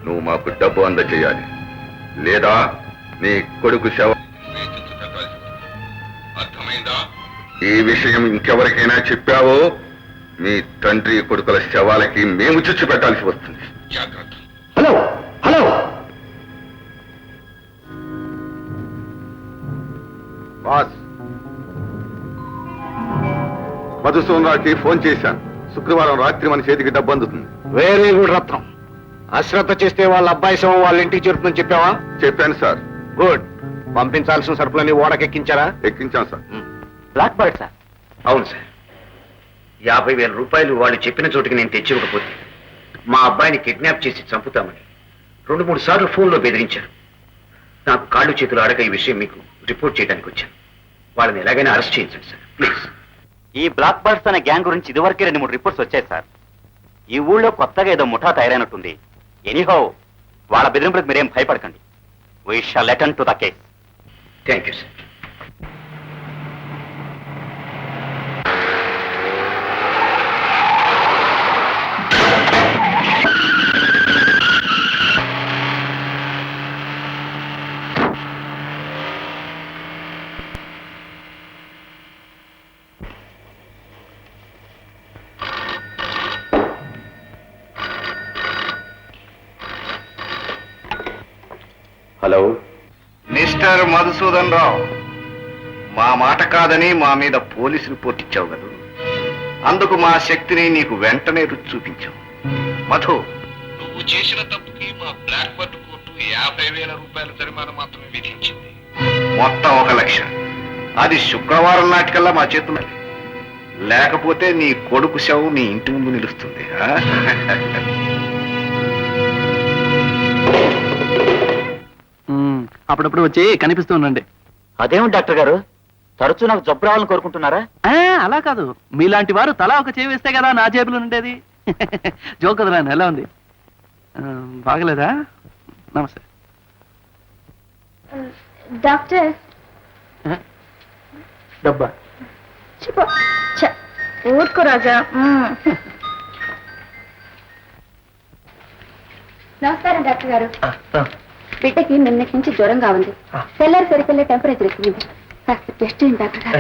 నువ్వు మాకు డబ్బు అందజేయాలి, లేదా నీ కొడుకు శవం అర్థమైందా? ఈ విషయం ఇంకెవరికైనా చెప్పావో మీ తండ్రి కొడుకుల శవాలకి మేము చుచ్చు పెట్టాల్సి వస్తుంది. జాగ్రత్త. హలో హలో, బాస్, మధుసూనరావుకి ఫోన్ చేశాను. శుక్రవారం రాత్రి మన చేతికి డబ్బు అందుతుంది. వెరీ గుడ్ రత్నం. అశ్రద్ధ చేస్తే వాళ్ళ అబ్బాయి శవం వాళ్ళ ఇంటికి చేరుతుందని చెప్పావా? చెప్పాను సార్. గుడ్. పంపించాల్సిన సరుకులని ఓడకెక్కించారా? ఎక్కించాం సార్. Black bird sir. అవును సార్. 50,000 రూపాయలు వాళ్ళు చెప్పిన చోటికి నేను తెచ్చివ్వకపోతే మా అబ్బాయిని కిడ్నాప్ చేసి చంపుతామని 2-3 సార్లు ఫోన్లో బెదిరించారు. నాకు కాళ్ళు చేతులు ఆడక ఈ విషయం మీకు రిపోర్ట్ చేయడానికి వచ్చాను. వాళ్ళని ఎలాగైనా అరెస్ట్ చేయించండి సార్, ప్లీజ్. ఈ బ్లాక్ బర్డ్స్ అనే గ్యాంగ్ గురించి ఇదివరకే 2-3 రిపోర్ట్స్ వచ్చాయి సార్. ఈ ఊళ్ళో కొత్తగా ఏదో ముఠా తయారైనట్టుంది. ఎనీహౌ, వాళ్ళ బెదిరింపులకు మీరేం భయపడకండి. We shall attend to the case. Thank you sir. Hello mister Madhusudan Rao, మా మాట కాదని మా మీద పోలీసు రిపోర్ట్ ఇచ్చావు కదా, అందుకు మా శక్తిని నీకు వెంటనే రుచి చూపించావు. మధు, నువ్వు చేసిన తప్పుకి మా బ్లాక్ బర్డ్ కోర్టు 50,000 రూపాయల జరిమానా మాత్రమే విధించింది. మొత్తం 1 లక్ష. అది శుక్రవారం నాటికల్లా మా చేతున్నది. లేకపోతే నీ కొడుకు శవం నీ ఇంటి ముందు నిలుస్తుంది. అప్పుడప్పుడు వచ్చి కనిపిస్తూ ఉండండి. అదేమిటి డాక్టర్ గారు, తరచూ నాకు జబ్బు రావాలని కోరుకుంటున్నారా? అలా కాదు, మీలాంటి వారు తలా ఒక చేయి వేస్తే కదా నా జేబులో ఉండేది. జోక్ కదలాను. ఎలా ఉంది? బాగలేదా? నమస్తే డాక్టర్. డబ్బా ఊరుకో రాజా. నమస్కారం డాక్టర్ గారు. బిడ్డకి నిన్నటి నుంచి జ్వరంగా ఉంది. తెల్లారి సరికెళ్ళే టెంపరేచర్ ఎక్కువ ఉంది. కాస్త టెస్ట్ చేయండి డాక్టర్ గారు.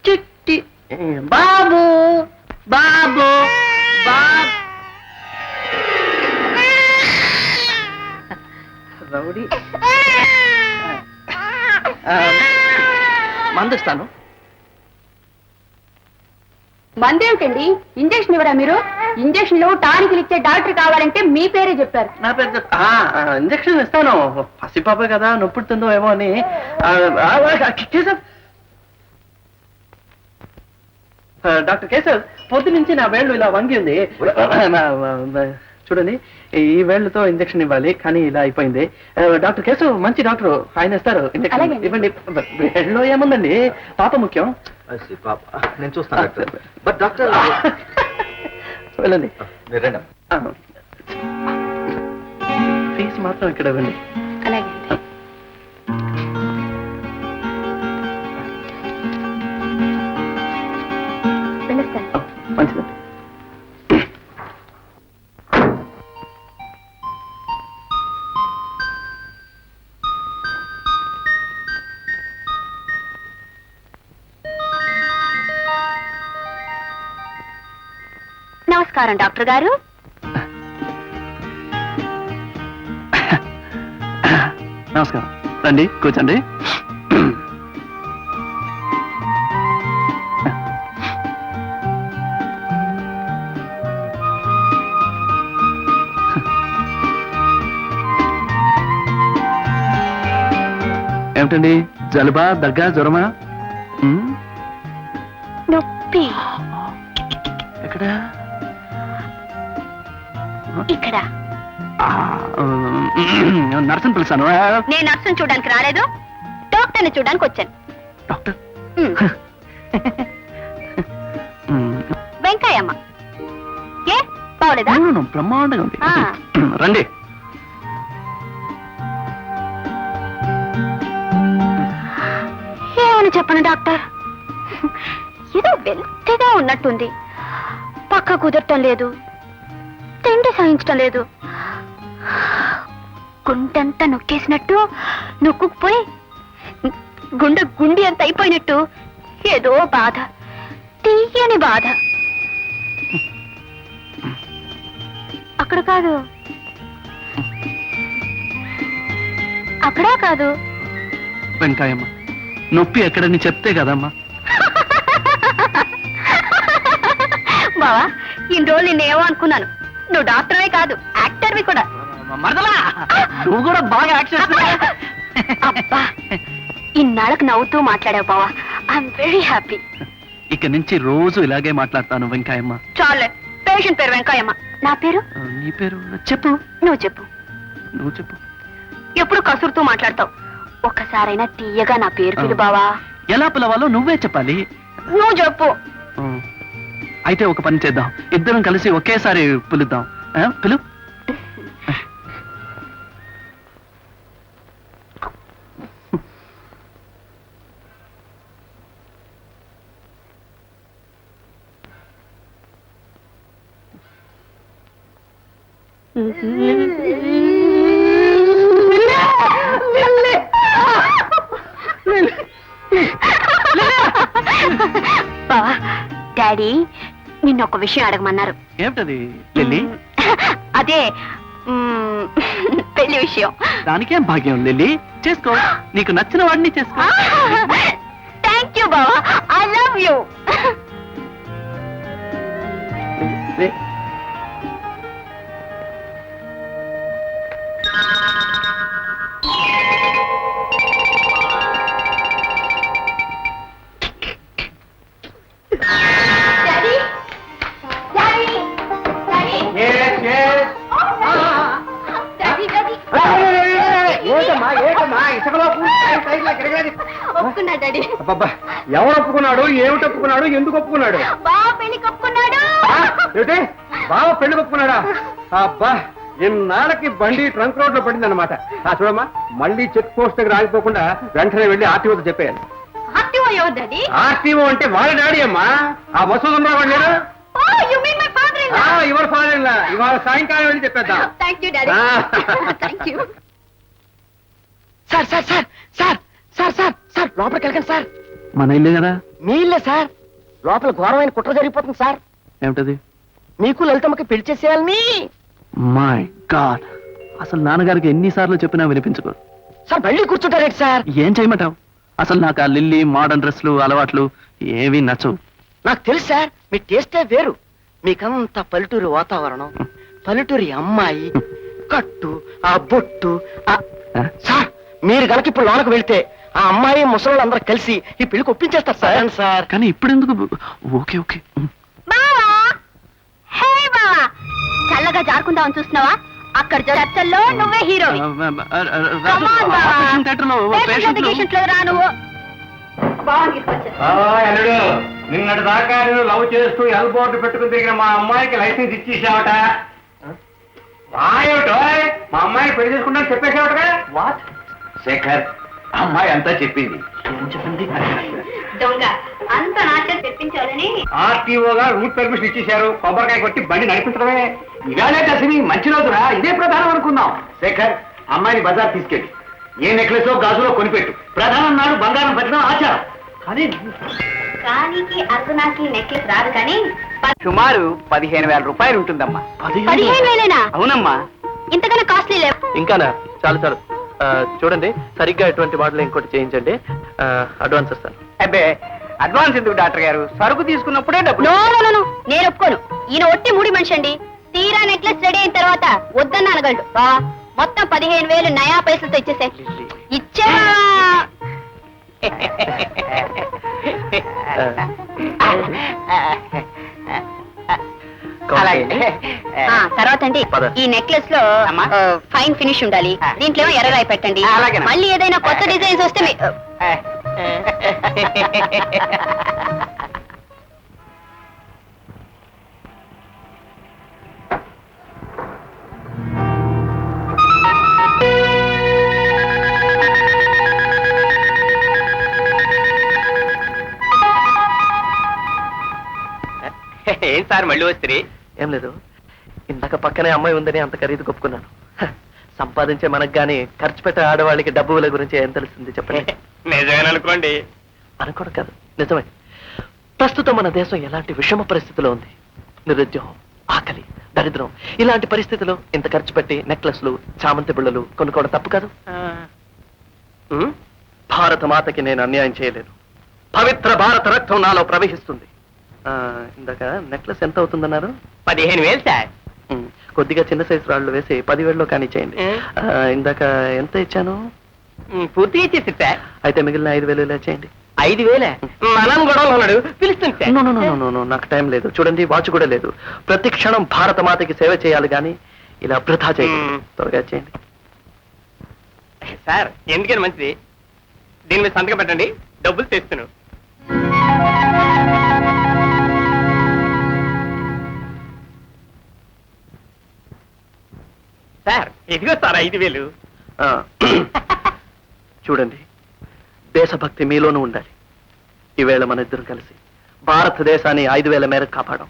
చిట్టి బాబు బాబు బాబు రౌడీ. మందిస్తాను. మందేమిటండి? ఇంజక్షన్ ఇవ్వరా మీరు? ఇంజక్షన్లు టానిక్లు ఇచ్చే డాక్టర్ కావాలంటే మీ పేరే చెప్పారు. నా పేరు ఇంజక్షన్ ఇస్తాను. పసిపాప కదా, నొప్పుడుతుందో ఏమో అని. డాక్టర్ కేశవ్, పొద్దు నుంచి నా వేళ్ళు ఇలా వంగి ఉంది. చూడండి, ఈ వేళ్లతో ఇంజక్షన్ ఇవ్వాలి, కానీ ఇలా అయిపోయింది. డాక్టర్ కేశవ్ మంచి డాక్టర్, ఆయన ఇస్తారు ఇంజక్షన్. అలాగే. ఇవ్వండి. వేళ్ళలో ఏముందండి, పాప ముఖ్యం. నేను చూస్తాను డాక్టర్. బట్ డాక్టర్ వెళ్ళండి. మీరు రండి. ఫీజు మాత్రం ఇక్కడ ఇవ్వండి. అలాగే వెళ్ళొస్తాను. మంచిదండి. నమస్కారం డాక్టర్ గారు. నమస్కారం. రండి, కూర్చోండి. ఏమిటండి, జలుబా, దగ్గా, జ్వరమా? నొప్పి ఎక్కడ? ఇక్కడ. నర్సన్ పిలుస్తాను. నేను నర్సును చూడడానికి రాలేదు, డాక్టర్ని చూడడానికి వచ్చాను. డాక్టర్ వెంకయ్యమ్మ. ఏ బాగోలేదా? బ్రహ్మాండంగా ఉంది. ఆ. రండి. ఏమని చెప్పను డాక్టర్, ఏదో వెళ్తేగా ఉన్నట్టుంది. పక్క కుదరటం లేదు, తిండి సహించటం లేదు. గుండెంతా నొక్కేసినట్టు, నొక్కుపోయి గుండి అంత అయిపోయినట్టు ఏదో బాధ, తీయని బాధ. అక్కడ కాదు, అక్కడా కాదు. వెంకాయమ్మ, నొప్పి ఎక్కడని చెప్తే కదమ్మా. బావా, ఇన్ని రోజులు నిన్నేమో అనుకున్నాను. నువ్వు డాక్టర్వే కాదు, యాక్టర్వి కూడా. మరదలా, నువ్వు కూడా బాగా యాక్ట్ చేస్తున్నావు. అబ్బా, ఇన్నాళ్ళకు నవ్వుతూ మాట్లాడావు బావా. I'm very happy. ఇక నుంచి రోజు ఇలాగే మాట్లాడతాను వెంకాయమ్మ. చాలే, పేషెంట్ పేరు వెంకయ్యమ్మ. నా పేరు? నీ పేరు చెప్పు. నువ్వు చెప్పు. నువ్వు చెప్పు. ఎప్పుడు కసురుతూ మాట్లాడతావు, ఒక్కసారైనా తీయగా నా పేరు పిలు బావా. ఎలా పిలవాలో నువ్వే చెప్పాలి. నువ్వు చెప్పు. అయితే ఒక పని చేద్దాం, ఇద్దరం కలిసి ఒకేసారి పిలుద్దాం. పిలు. బావా, డాడీ నిన్నొక విషయం అడగమన్నారు. ఏమిటది లిల్లీ? అదే పెళ్లి విషయం. దానికేం భాగ్యం లిల్లీ, చేసుకో. నీకు నచ్చిన వాడిని చేసుకో. థ్యాంక్ యూ బావా, ఐ లవ్ యూ. ఒప్పుకున్నా డాడీ. అబ్బబ్బా, ఎవరు ఒప్పుకున్నాడు, ఏమిటి ఒప్పుకున్నాడు, ఎందుకు ఒప్పుకున్నాడు? బావ పెళ్లికి ఒప్పుకున్నాడు. ఏమిటి, బావ పెళ్లి ఒప్పుకున్నాడా? అబ్బా, ఇన్నాళ్ళకి బండి ట్రంక్ రోడ్ లో పడింది అనమాట. చూడమ్మా, మళ్ళీ చెక్ పోస్ట్ దగ్గర ఆగిపోకుండా వెంటనే వెళ్ళి ఆర్టీఓతో చెప్పేయాలి. ఆర్టీఓ ఎవరు డాడీ? ఆర్టీఓ అంటే వాళ్ళ డాడీ అమ్మా, ఆ మసూదన్ రావు లేడు. ఇవాళ ఫాదర్ ఇవాళ సాయంకాలం వెళ్ళి చెప్పేద్దాం. Thank you daddy. Thank you. Sir sir sir sir sir sir sir లోపలికి వెళ్ళకండి సార్. మన ఇల్లే కదా. మీ ఇల్లే సార్. లోపల ఘోరమైన కుట్ర జరిగిపోతుంది సార్. ఏమిటది? మీకు లలితమ్మకి పెళ్లి చేసేయాలని. మై గాడ్, అసలు నాన్నగారికి ఎన్నిసార్లు చెప్పినా వినిపించుకో. సార్ మళ్ళీ కూర్చుంటారేంటి సార్? ఏం చేయమంటావు? అసలు నాకు ఆ లిల్లీ, మోడర్న్ డ్రెస్లు, అలవాట్లు ఏవి నచ్చవు. నాకు తెలుసు సార్, మీ టేస్టే వేరు. మీకంత పల్లెటూరి వాతావరణం, పల్లెటూరి అమ్మాయి, కట్టు, ఆ బొట్టు. సార్ మీరు గనక ఇప్పుడు లోనకు వెళ్తే ఆ అమ్మాయి ముసలి అందరూ కలిసి ఈ పెళ్లికి ఒప్పించేస్తారు సార్. సార్ కానీ ఇప్పుడు ఎందుకు? Okay okay. బావా హే బావా, చల్లగా జారుకుందామని చూస్తున్నావా? అక్కడ చర్చల్లో నువ్వే హీరో. రా నువ్వు. అల్లుడు, నిన్నటి దాకా నేను లవ్ చేస్తూ ఎల్ బోర్డు పెట్టుకుని తిరిగిన మా అమ్మాయికి లైసెన్స్ ఇచ్చేసావట. ఏమిటో మా అమ్మాయిని పెళ్లి చేసుకుంటాను చెప్పేసావటగా. వాట్? శేఖర్, అమ్మాయి అంతా చెప్పింది. దొంగ అంత నాట్యం తెప్పించాలని ఆర్టీఓగా రూట్ పర్మిషన్ ఇచ్చేశారు. కొబ్బరికాయ కొట్టి బండి నడిపించడమే. ఇవాళే కలిసి మంచి రోజురా, ఇదే ప్రధానం అనుకుందాం. శేఖర్, అమ్మాయిని బజార్ తీసుకెళ్ళి ఏ నెక్లెస్ గాజులో కొనిపెట్టు. ప్రధానం నాడు బంగారం పెట్టడం ఆచారం. కానీ అర్ధనాకి నెక్లెస్ రాదు కానీ సుమారు 15,000 రూపాయలు ఉంటుందమ్మా. 15,000 అవునమ్మా. ఇంతకన్నా కాస్ట్లీ లేవు. ఇంకానా? చాలు చాలు. చూడండి, సరిగ్గా ఎటువంటి మోడల్ ఇంకోటి చేయించండి. అడ్వాన్స్ ఇస్తాను. అబ్బే, అడ్వాన్స్ ఎందుకు డాక్టర్ గారు? సరుకు తీసుకున్నప్పుడే డబ్బులు. నో నో నో, నేను ఒప్పుకోను. ఈయన ఒట్టి మూడి మనిషి అండి. తీరా నెక్లెస్ రెడీ అయిన తర్వాత వద్దన్న అనగలడు. మొత్తం 15,000 నయా పైసలతో ఇచ్చేసే. ఇచ్చా. తర్వాత అండి, ఈ నెక్లెస్ లో ఫైన్ ఫినిష్ ఉండాలి. దీంట్లో ఎర్రరాయి పెట్టండి. మళ్ళీ ఏదైనా కొత్త డిజైన్స్ వస్తే ఏం సార్ మళ్ళీ వస్తే? ఏం లేదు, ఇందాక పక్కనే అమ్మాయి ఉందని అంత ఖరీదు కొప్పుకున్నాను. సంపాదించే మనకు గాని ఖర్చు పెట్టే ఆడవాళ్ళకి డబ్బు విలువ గురించి ఏం తెలుస్తుంది చెప్పండి. నిజమేననుకోండి. అనుకోవడం కాదు, నిజమే. ప్రస్తుతం మన దేశం ఎలాంటి విషమ పరిస్థితిలో ఉంది. నిరుద్యోగం, ఆకలి, దరిద్రం, ఇలాంటి పరిస్థితిలో ఇంత ఖర్చు పెట్టి నెక్లెస్లు, చామంతి బిళ్ళలు కొనుక్కోవడం తప్పు కాదు. భారత మాతకి నేను అన్యాయం చేయలేను. పవిత్ర భారత రక్తం నాలో ప్రవహిస్తుంది. ఇందాక నెక్లెస్ ఎంత అవుతుందన్నారు? 15,000 సార్. కొద్దిగా చిన్న సైజు రాళ్ళు వేసి 10,000లో కానీ చేయండి. ఇందాక ఎంత ఇచ్చాను? పూర్తిగా ఇచ్చేసి సార్. అయితే మిగిలిన 5,000 ఇలా చేయండి. 5,000? మనం గొడవలు ఉన్నాడు, పిలుస్తుంది సార్. నో, నాకు టైం లేదు. చూడండి, వాచ్ కూడా లేదు. ప్రతి క్షణం భారత మాతకి సేవ చేయాలి కానీ ఇలా వృధా చేయండి. త్వరగా చేయండి సార్. ఎందుకని మంచిది, దీని మీద సంతకం పెట్టండి, డబ్బులు తెస్తున్నాను. సార్ ఇదిగో సార్ 5,000. చూడండి, దేశభక్తి మీలోనూ ఉండాలి. ఈవేళ మన ఇద్దరం కలిసి భారతదేశాన్ని 5,000 మేరకు కాపాడం.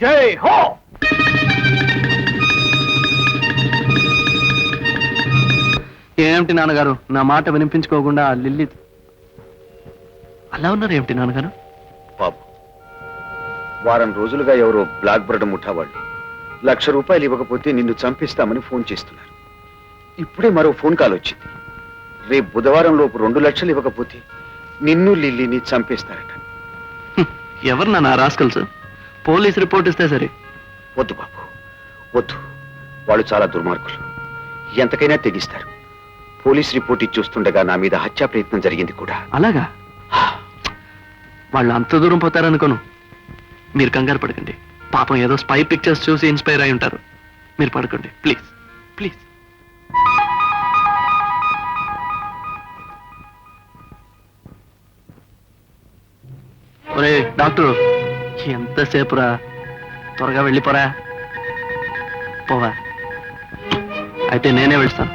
జై హో. ఏమిటి నాన్నగారు, నా మాట వినిపించుకోకుండా లిల్లీ అలా ఉన్నారు ఏమిటి నాన్నగారు? బాబు, వారం రోజులుగా ఎవరో బ్లాక్ బర్డ్ ముఠా వాళ్ళు ₹1,00,000 ఇవ్వకపోతే నిన్ను చంపిస్తామని ఫోన్ చేస్తున్నారు. ఇప్పుడే మరో ఫోన్ కాల్ వచ్చింది. రేపు బుధవారం లోపు 2,00,000 ఇవ్వకపోతే నిన్ను లిల్లీని చంపేస్తారట. ఎవరు నా రాస్కల్స్? పోలీస్ రిపోర్ట్ ఇస్తే సరే. వద్దు బాబు, వద్దు. వాళ్ళు చాలా దుర్మార్గులు, ఎంతకైనా తెగిస్తారు. పోలీస్ రిపోర్ట్ ఇచ్చి చూస్తుండగా నా మీద హత్యా ప్రయత్నం జరిగింది కూడా. అలాగా? వాళ్ళు అంత దూరం పోతారనుకోను. మీరు కంగారు పడకండి. పాపం ఏదో స్పై పిక్చర్స్ చూసి ఇన్స్పైర్ అయి ఉంటారు. మీరు పడుకోండి ప్లీజ్ ప్లీజ్. ఒరే డాక్టరు, ఎంతసేపురా? త్వరగా వెళ్ళిపోరా. పోవా? అయితే నేనే వెళ్తాను.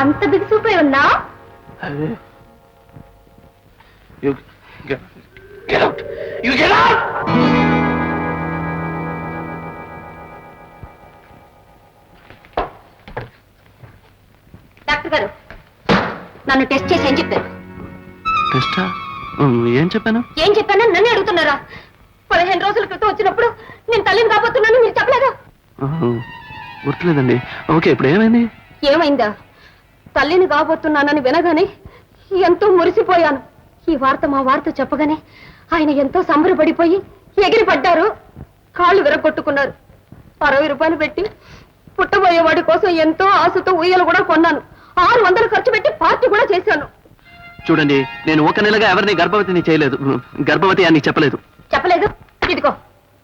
అంత బిగుసిపోయి ఉన్నా? డాక్టర్ గారు, నన్ను టెస్ట్ చేసి ఏం చెప్పారు? టెస్టా? ఏం చెప్పాను? ఏం చెప్పానని నన్ను అడుగుతున్నారా? 15 రోజుల క్రితం వచ్చినప్పుడు నేను తల్లిని కాబోతున్నాను మీరు చెప్పలేదా? గుర్తులేదండి. ఓకే, ఇప్పుడు ఏమైంది? ఏమైందా? తల్లిని కాబోతున్నానని వినగానే ఎంతో మురిసిపోయాను. ఈ వార్త మా వార్త చెప్పగానే ఆయన ఎంతో సంబరపడిపోయి ఎగిరి పడ్డారు, కాళ్ళు విరగొట్టుకున్నారు. 60 రూపాయలు పెట్టి పుట్టబోయేవాడి కోసం ఎంతో ఆశతో ఉయ్యలు కూడా కొన్నాను. 600 ఖర్చు పెట్టి పార్టీ కూడా చేశాను. చూడండి, నేను ఒక నెలగా ఎవరిని గర్భవతిని చేయలేదు. గర్భవతి అని చెప్పలేదు. చెప్పలేదు? ఇదిగో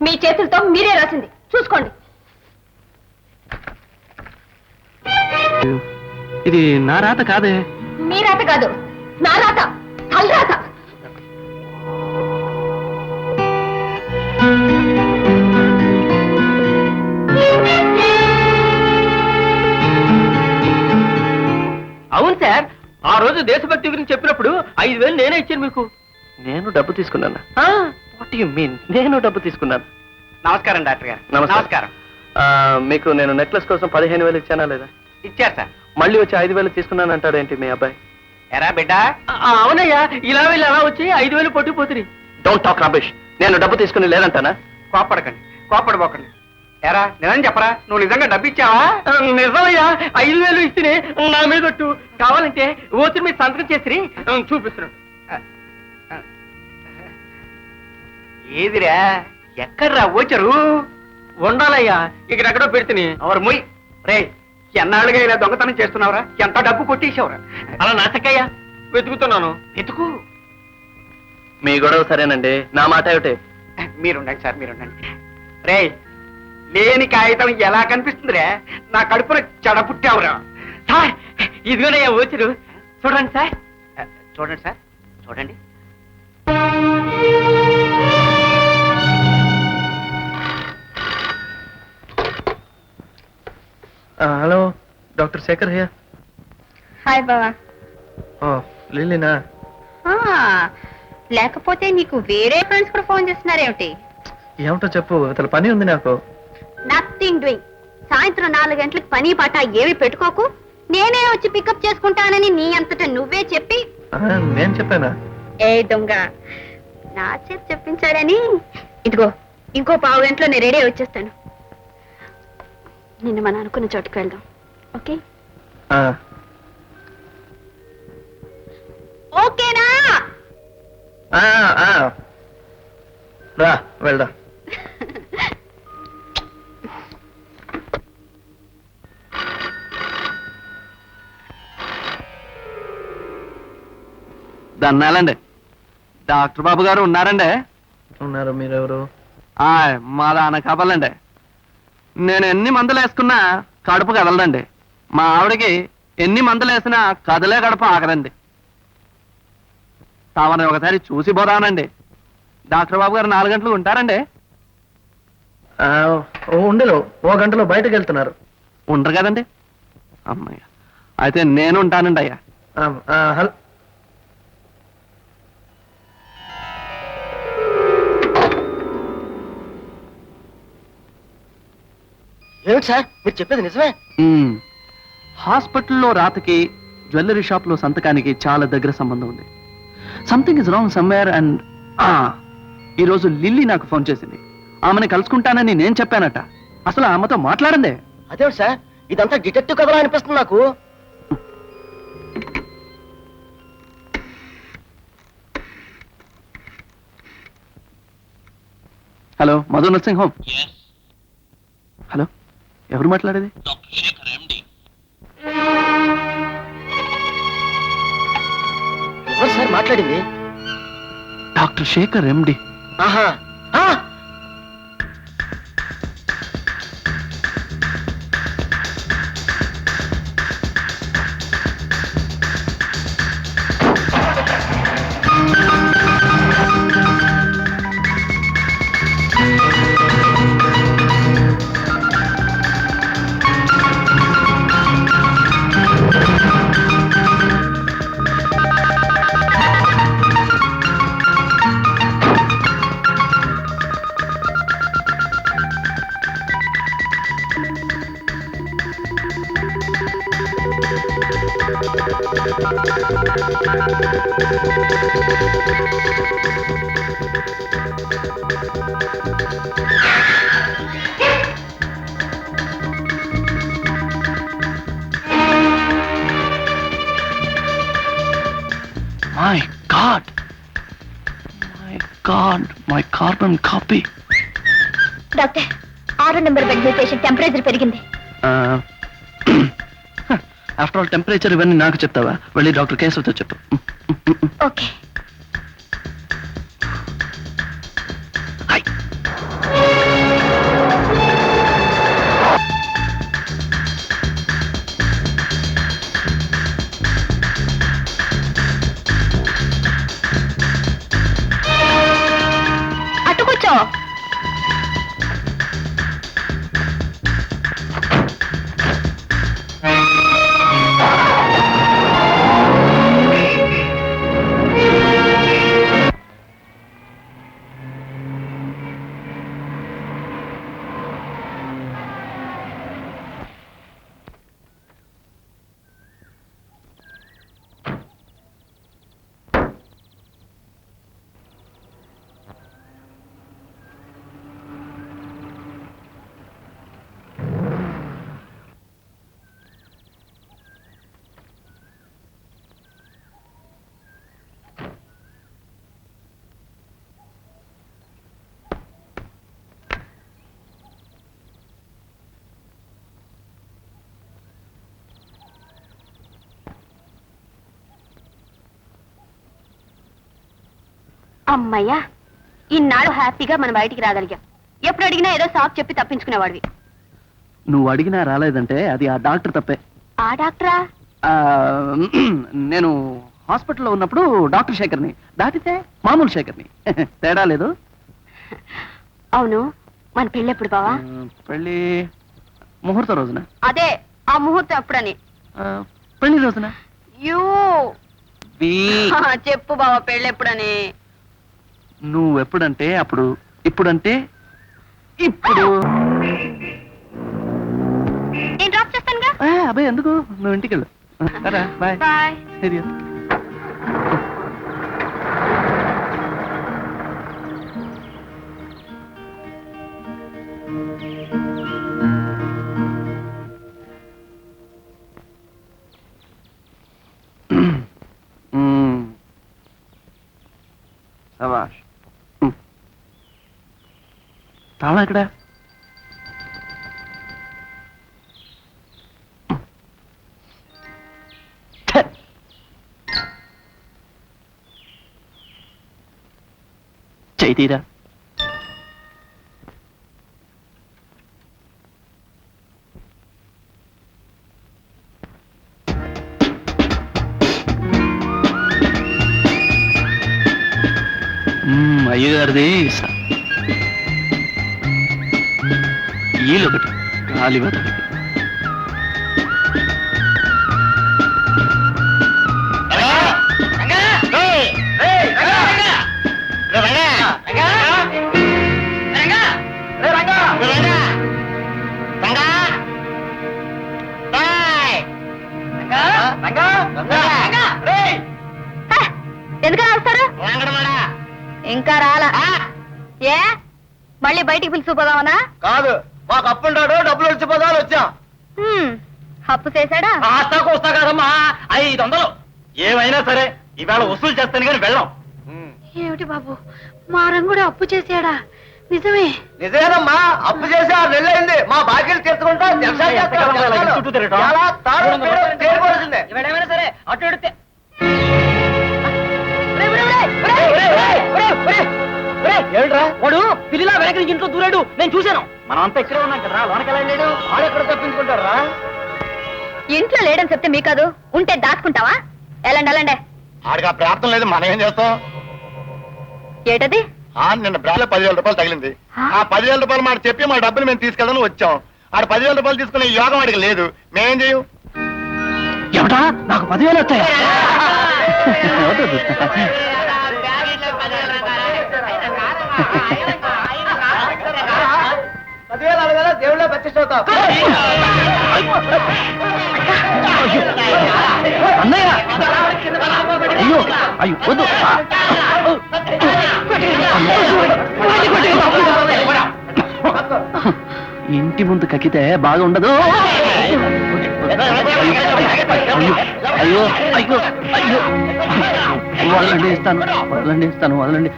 మీ చేతులతో మీరే రాసింది, చూసుకోండి. ఇది నా రాత కాదే. మీ రాత కాదు, నా రాత, తలరాత. అవును సార్, ఆ రోజు దేశభక్తి గురించి చెప్పినప్పుడు 5,000 నేనే ఇచ్చాను మీకు. నేను డబ్బు తీసుకున్నాను. What you mean? నేను డబ్బు తీసుకున్నాను. నమస్కారం డాక్టర్ గారు. నమస్కారం. మీకు నేను నెక్లెస్ కోసం 15,000 ఇచ్చానా లేదా? ఇచ్చారు సార్. మళ్ళీ వచ్చి 5,000 తీసుకున్నాను అంటాడేంటి మీ అబ్బాయి? ఎరా బిడ్డ, అవునయ్యా, ఇలా వెళ్ళి అలా వచ్చి 5,000 పట్టుకుపోతుంది. Don't talk rubbish. నేను డబ్బు తీసుకుని లేదంటానా? కోపడకండి, కోపడిపోకండి. ఎరా నిజం చెప్పరా, నువ్వు నిజంగా డబ్బు ఇచ్చావా? నిజమయ్యా, 5,000 ఇస్తేనే నా మీద ఒట్టు. కావాలంటే ఓచర్ మీద సంతకం చేసి చూపిస్తున్నాడు. ఏదిరా, ఎక్కడ్రా ఓచరు? ఉండాలయ్యా, ఇక్కడెక్కడో పెడితే. అవరు మొయ్. రే, ఎన్నాళ్ళుగా ఇలా దొంగతనం చేస్తున్నావురా? ఎంత డబ్బు కొట్టేసావురా? అలా నాటకయ్యా, వెతుకుతున్నాను. ఎతుకు. మీ గొడవ సరేనండి, నా మాట ఏమిటి? మీరుండండి సార్, మీరుండండి. రే, లేని కాగితం ఎలా కనిపిస్తుందిరా? నా కడుపున చెడ పుట్టావురా. సార్, ఇదిగోనయ్యా ఓచరు, చూడండి సార్. చూడండి సార్, చూడండి. Hello, doctor Shekhar here. Hi బావా. లిల్లీనా? లేకపోతే నీకు వేరే ఫ్రెండ్స్ కూడా ఫోన్ చేస్తున్నారేమిటి? ఏమిటో చెప్పు, అసలు పని ఉంది నాకు. Nothing doing. సాయంత్రం 4 గంటలకు పని పాట ఏమి పెట్టుకోకు. నేనే వచ్చి పికప్ చేసుకుంటానని నీ అంతటా నువ్వే చెప్పి. నేను చెప్పానా? ఏ దొంగ, నా చేతి చెప్పించాడని. ఇదిగో, ఇంకో 1/2 గంటలో నేను రెడీ వచ్చేస్తాను. నిన్న మనం అనుకున్న చోటుకు వెళ్దాం, ఓకే? ఓకేనా? రా వెళ్దాం. దన్నాలండి. డాక్టర్ బాబు గారు ఉన్నారండి? ఉన్నారు. మీరెవరు? మా దాన కబలండి. నేను ఎన్ని మందులు వేసుకున్నా కడుపు కదలదండి. మా ఆవిడకి ఎన్ని మందులు వేసినా కదలే కడుపు ఆగదండి. తామని ఒకసారి చూసి పోదానండి. డాక్టర్ బాబు గారు 4 గంటలు ఉంటారండి? ఉండరు, 1 గంటలో బయటకు వెళ్తున్నారు. ఉండరు కదండి? అమ్మయ్య, అయితే నేను ఉంటానండి అయ్యా. హలో, ఏమిటి సార్, మీరు చెప్పేది నిజమే? హాస్పిటల్లో రాతకి జ్యువెలరీ షాప్ లో సంతకానికి చాలా దగ్గర సంబంధం ఉంది. Something is wrong somewhere. And ఈ రోజు లిల్లీ నాకు ఫోన్ చేసింది. ఆమెను కలుసుకుంటానని నేను చెప్పానట. అసలు ఆమెతో మాట్లాడందే. అదేమిటి సార్, ఇదంతా డిటెక్టివ్ కథలా అనిపిస్తుంది నాకు. Hello, Madhu nursing home. Hello, ఎవరు మాట్లాడేది? ఎవరు సార్ మాట్లాడింది? డాక్టర్ శేఖర్ ఎండి. ఆహా, My God! My God, my carbon copy. Doctor 6 number bed మీద పేషెంట్ టెంపరేచర్ పెరిగింది. ఆఫ్టర్ ఆల్ టెంపరేచర్ ఇవన్నీ నాకు చెప్తావా? వెళ్ళి డాక్టర్ కేశవ్తో చెప్పు. ఓకే. అటు కూర్చో. అమ్మయ్యా, ఇన్నాళ్ళు హ్యాపీగా మనం బయటికి రాగలిగాం. ఎప్పుడు అడిగినా ఏదో సాకు చెప్పి తప్పించుకునేవాడివి. నువ్వు అడిగినా రాలేదంటే అది ఆ డాక్టర్ తప్పే. ఆ డాక్టరా? నేను హాస్పిటల్లో ఉన్నప్పుడు డాక్టర్ శేఖర్ని, దాటితే మామూలు శేఖర్ని. తేడా లేదు. అవును, మన పెళ్ళి ఎప్పుడు బావా? పెళ్ళి ముహూర్తం రోజున. అదే, ఆ ముహూర్తం ఎప్పుడని? పెళ్లి రోజున. యూ చెప్పు బావా, పెళ్ళి ఎప్పుడని? నువ్వు ఎప్పుడంటే అప్పుడు, ఇప్పుడంటే ఇప్పుడు. నేను డ్రాప్ చేస్తానుగా. అబ్బాయి ఎందుకు, నువ్వు ఇంటికి వెళ్ళు. Bye bye. సరియా. సబాష్. తాళం ఎక్కడ? చైతీరా. అయ్యగారిది ఈలొకటి గాలి బతకి. ఎందుకని వస్తారు? ఇంకా రాలా? ఏ మళ్ళీ బయటికి పిలిచిపోదామనా? కాదు, మాకు అప్పుంటాడు, డబ్బులు వచ్చిపోదాలు వచ్చాం. అప్పు చేశాడా? ఆస్తాకు వస్తా కదమ్మా, 500. ఏమైనా సరే ఇవాళ వసూలు చేస్తాను కానీ వెళ్ళాం. ఏమిటి బాబు, మా రంగుడు అప్పు చేశాడా? నిజమే? నిజమేనమ్మా, అప్పు చేసి 6 నెలలు అయింది. మా బాకీలు తీర్చుకుంటాం. ఇవాళేమైనా సరే అటు ఎడితే వాడు పిల్లిలా వెనక ఇంట్లో దూరాడు, నేను చూశాను. మనం అంతా ఇక్కడే ఉన్నాం కదా, లోనకి ఎలా వెళ్ళాడు? వాడు ఎక్కడ తప్పించుకుంటారా? ఇంట్లో లేడని చెప్తే మీ కాదు, ఉంటే దాచుకుంటావా? ఎలాండి ఎలాండే. ఆడికి ఆ ప్రాప్తం లేదు, మనం ఏం చేస్తాం? ఏటది? నిన్న బ్రాలో 10,000 రూపాయలు తగిలింది. ఆ 10,000 రూపాయలు మాట చెప్పి మా డబ్బులు మేము తీసుకెళ్ళని వచ్చాం. ఆడ 10,000 రూపాయలు తీసుకునే యోగం వాడికి లేదు. మేమేం చేయం? ఏమిటా, నాకు 10,000 వచ్చాయా? దేవుళ్ళ ప్రతిష్టవుతాం. అన్నయ్య, అయ్యో అయ్యో వద్దు. ఇంటి ముందు కక్కితే బాగా ఉండదు. అయ్యో అయ్యో అయ్యో వదలండి ఇస్తాను వదలండి ఇస్తాను వదలండి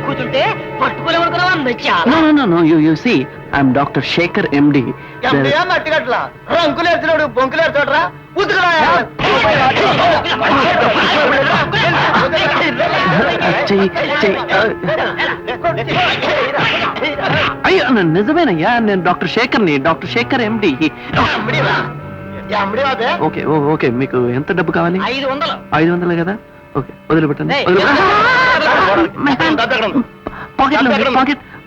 కూర్చుంటే పట్టుకోలేమనుకున్నావా నచ్చా No, you see, I'm Dr. Shekhar, MD. అట్టిగట్లా రంకులు ఎత్తున్నాడు బొంకులు ఎత్తాడరా అయ్యో నిజమేనయ్యా నేను డాక్టర్ శేఖర్ని డాక్టర్ శేఖర్ ఎండి ఓకే ఓకే మీకు ఎంత డబ్బు కావాలి 500 500 కదా ఓకే వదిలిపెట్టండి ఏయ్,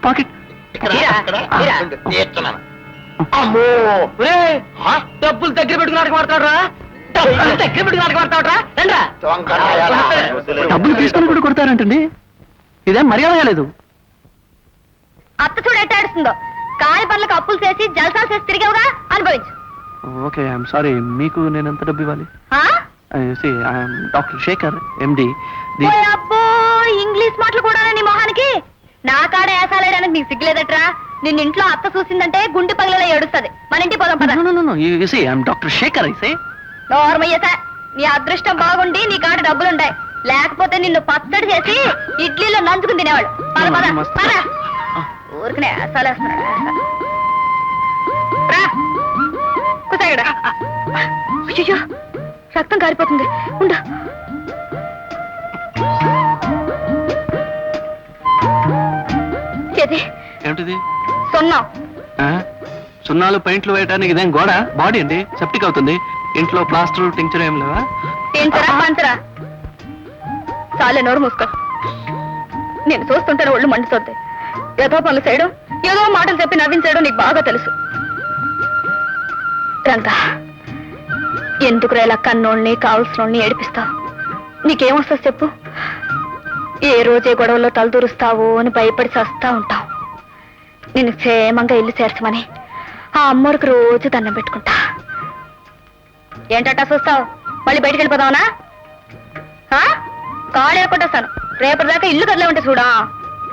పాకెట్ అమ్మో డబ్బులు దగ్గర పెట్టుకుని నాటకం ఆడతాడరా డబ్బులు దగ్గర పెట్టుకుని నాటకం ఆడతాడరా రండ్రా డబ్బులు తీసుకొని కూడా కొడతారంటండి ఇదేం మర్యాద లేదు అత్త చూడు ఎట్టాడుస్తుందో కాలి పనులకు అప్పులు చేసి జలసాలు చేసి తిరిగావుగా అనుభవించు. ఓకే ఐఎమ్ సారీ మీకు నేను ఎంత డబ్బు ఇవ్వాలి ఆ? డాక్టర్ శేఖర్ ఎండి ఓయ్ అబ్బో ఇంగ్లీష్ మాటలు కూడా నీ మొహానికి నా కాడ ఏసాలేయడానికి నీకు సిగ్గులేదట్రా నిన్న ఇంట్లో అత్త చూసిందంటే గుండె పగిలేలా ఏడుస్తుంది మన ఇంటికి పోదాం పద డాక్టర్ శేఖర్ ఐసే నోర్మయ్యసా నీ అదృష్టం బాగుండి నీ కాడ డబ్బులుంటాయి లేకపోతే నిన్ను పచ్చడి చేసి ఇడ్లీలో నంచుకుని తినేవాడు పద పద పద ఊరికనే ఏసాలేస్తున్నాడు రా కూసాగడా అయ్యో రక్తం కారిపోతుంది ఉండు ఏది ఏమిటిది సున్నం సున్నాలు పెయింట్లు వేయడానికి ఇదేం గోడ బాడీ అండి సెప్టిక్ అవుతుంది ఇంట్లో ప్లాస్టర్ టించర్ ఏం లేవా తింటరా పంచరా చాలే నోరు మూసుకో నేను చూస్తుంటే ఒళ్ళు మండుతుంది ఏదో పనులు చేయడం ఏదో మాటలు చెప్పి నవ్వించడం నీకు బాగా తెలుసు రంగా ఎందుకు ఇలా కన్నోళ్ళని కావలసినోళ్ళని ఏడిపిస్తావు నీకేమొస్తా చెప్పు ఏ రోజే గొడవల్లో తలదూరుస్తావో అని భయపడి చస్తా ఉంటావు నేను క్షేమంగా ఇల్లు చేర్చమని ఆ అమ్మోరికి రోజు దండం పెట్టుకుంటా ఏంటట్టా చూస్తావు మళ్ళీ బయటికి వెళ్ళిపోదావునా కాళ్ళు ఏర్పట్టేస్తాను రేపటిదాకా ఇల్లు కదలే ఉంటే చూడా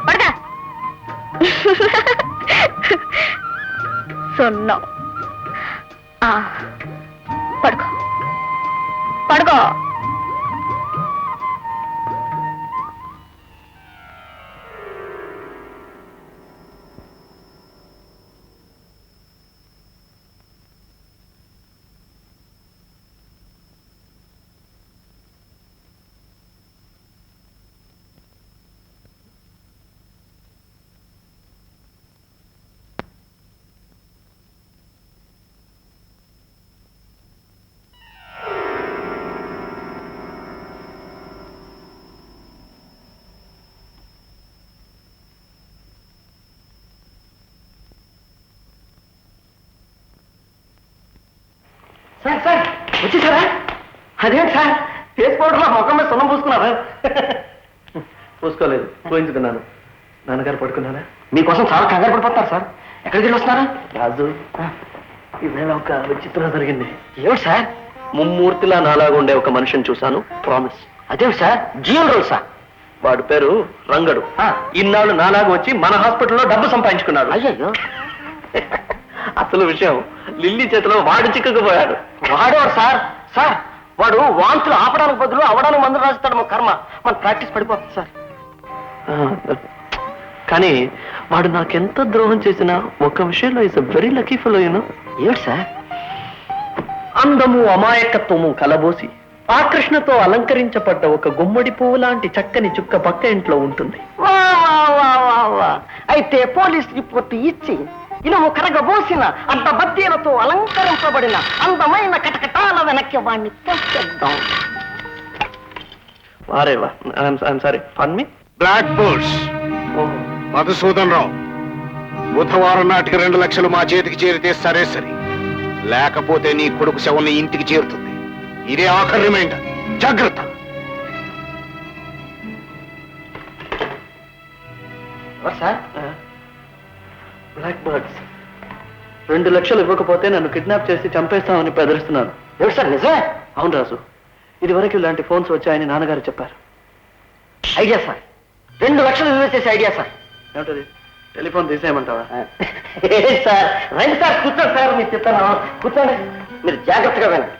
పడక సున్నం పడుకో పడుకో సార్ సార్ వచ్చేసారా అదేంటి సార్ ఫేస్ పౌడర్లో ముఖం మీద సున్నం పూసుకున్నారా పూసుకోలేదు పోయించుకున్నాను నాన్నగారు పడుకున్నారా మీకోసం చాలా కంగారు పడిపోతారు సార్ ఎక్కడికి వెళ్ళి వస్తున్నారా రాజు ఈవేళ ఒక విచిత్రం జరిగింది ఏమిటి సార్ ముమ్మూర్తిలా నాలాగా ఉండే ఒక మనిషిని చూశాను ప్రామిస్ అదేమిటి సార్ జిఎల్ రోల్ సార్ వాడి పేరు రంగడు ఇన్నాళ్ళు నాలాగా వచ్చి మన హాస్పిటల్లో డబ్బు సంపాదించుకున్నాడు అయ్యో అసలు విషయం లిల్లీ చేతిలో వాడు చిక్కుకుపోయాడు వాడేవాడు సార్ సార్ వాడు వాంతులు ఆపడానికి బదులు అవడానికి మందులు రాస్తాడు మా కర్మ మన ప్రాక్టీస్ పడిపోతుంది సార్ కానీ వాడు నాకెంత ద్రోహం చేసినా ఒక విషయంలో is very lucky fellow you know ఏమిటి సార్ అందము అమాయకత్వము కలబోసి ఆకృష్ణతో అలంకరించబడ్డ ఒక గుమ్మడి పువ్వు లాంటి చక్కని చుక్క పక్క ఇంట్లో ఉంటుంది అయితే పోలీస్ రిపోర్ట్ ఇచ్చి ఇనుము కరగబోసిన అంత బద్దీలతో అలంకరించబడిన అందమైన కటకటాల వెనక్కి వాడిని తెచ్చేద్దాం వారేవా I'm sorry fun me black boards Madhusudan Rao బుధవారం నాటికి 2 లక్షలు మా చేతికి చేరితే సరే సరే, లేకపోతే నీ కొడుకు శవం నీ ఇంటికి చేరుతుంది. ఇదే ఆఖరి రిమైండర్, జాగ్రత్త. సార్ బ్లాక్ బర్డ్స్ 2 లక్షలు ఇవ్వకపోతే నన్ను కిడ్నాప్ చేసి చంపేస్తామని బెదిరిస్తున్నాను. ఏమిటి సార్ నిజమే? అవును రాజు, ఇదివరకు ఇలాంటి ఫోన్స్ వచ్చాయని నాన్నగారు చెప్పారు. ఐడియా సార్, 2 లక్షలు ఇన్వెస్ట్ చేసే ఐడియా సార్. ఏమిటది? టెలిఫోన్ తీసేయమంటావా? సార్ రండి సార్, కూర్చోండి సార్, మీరు చెప్తాను. కూర్చోండి, మీరు జాగ్రత్తగా వినండి.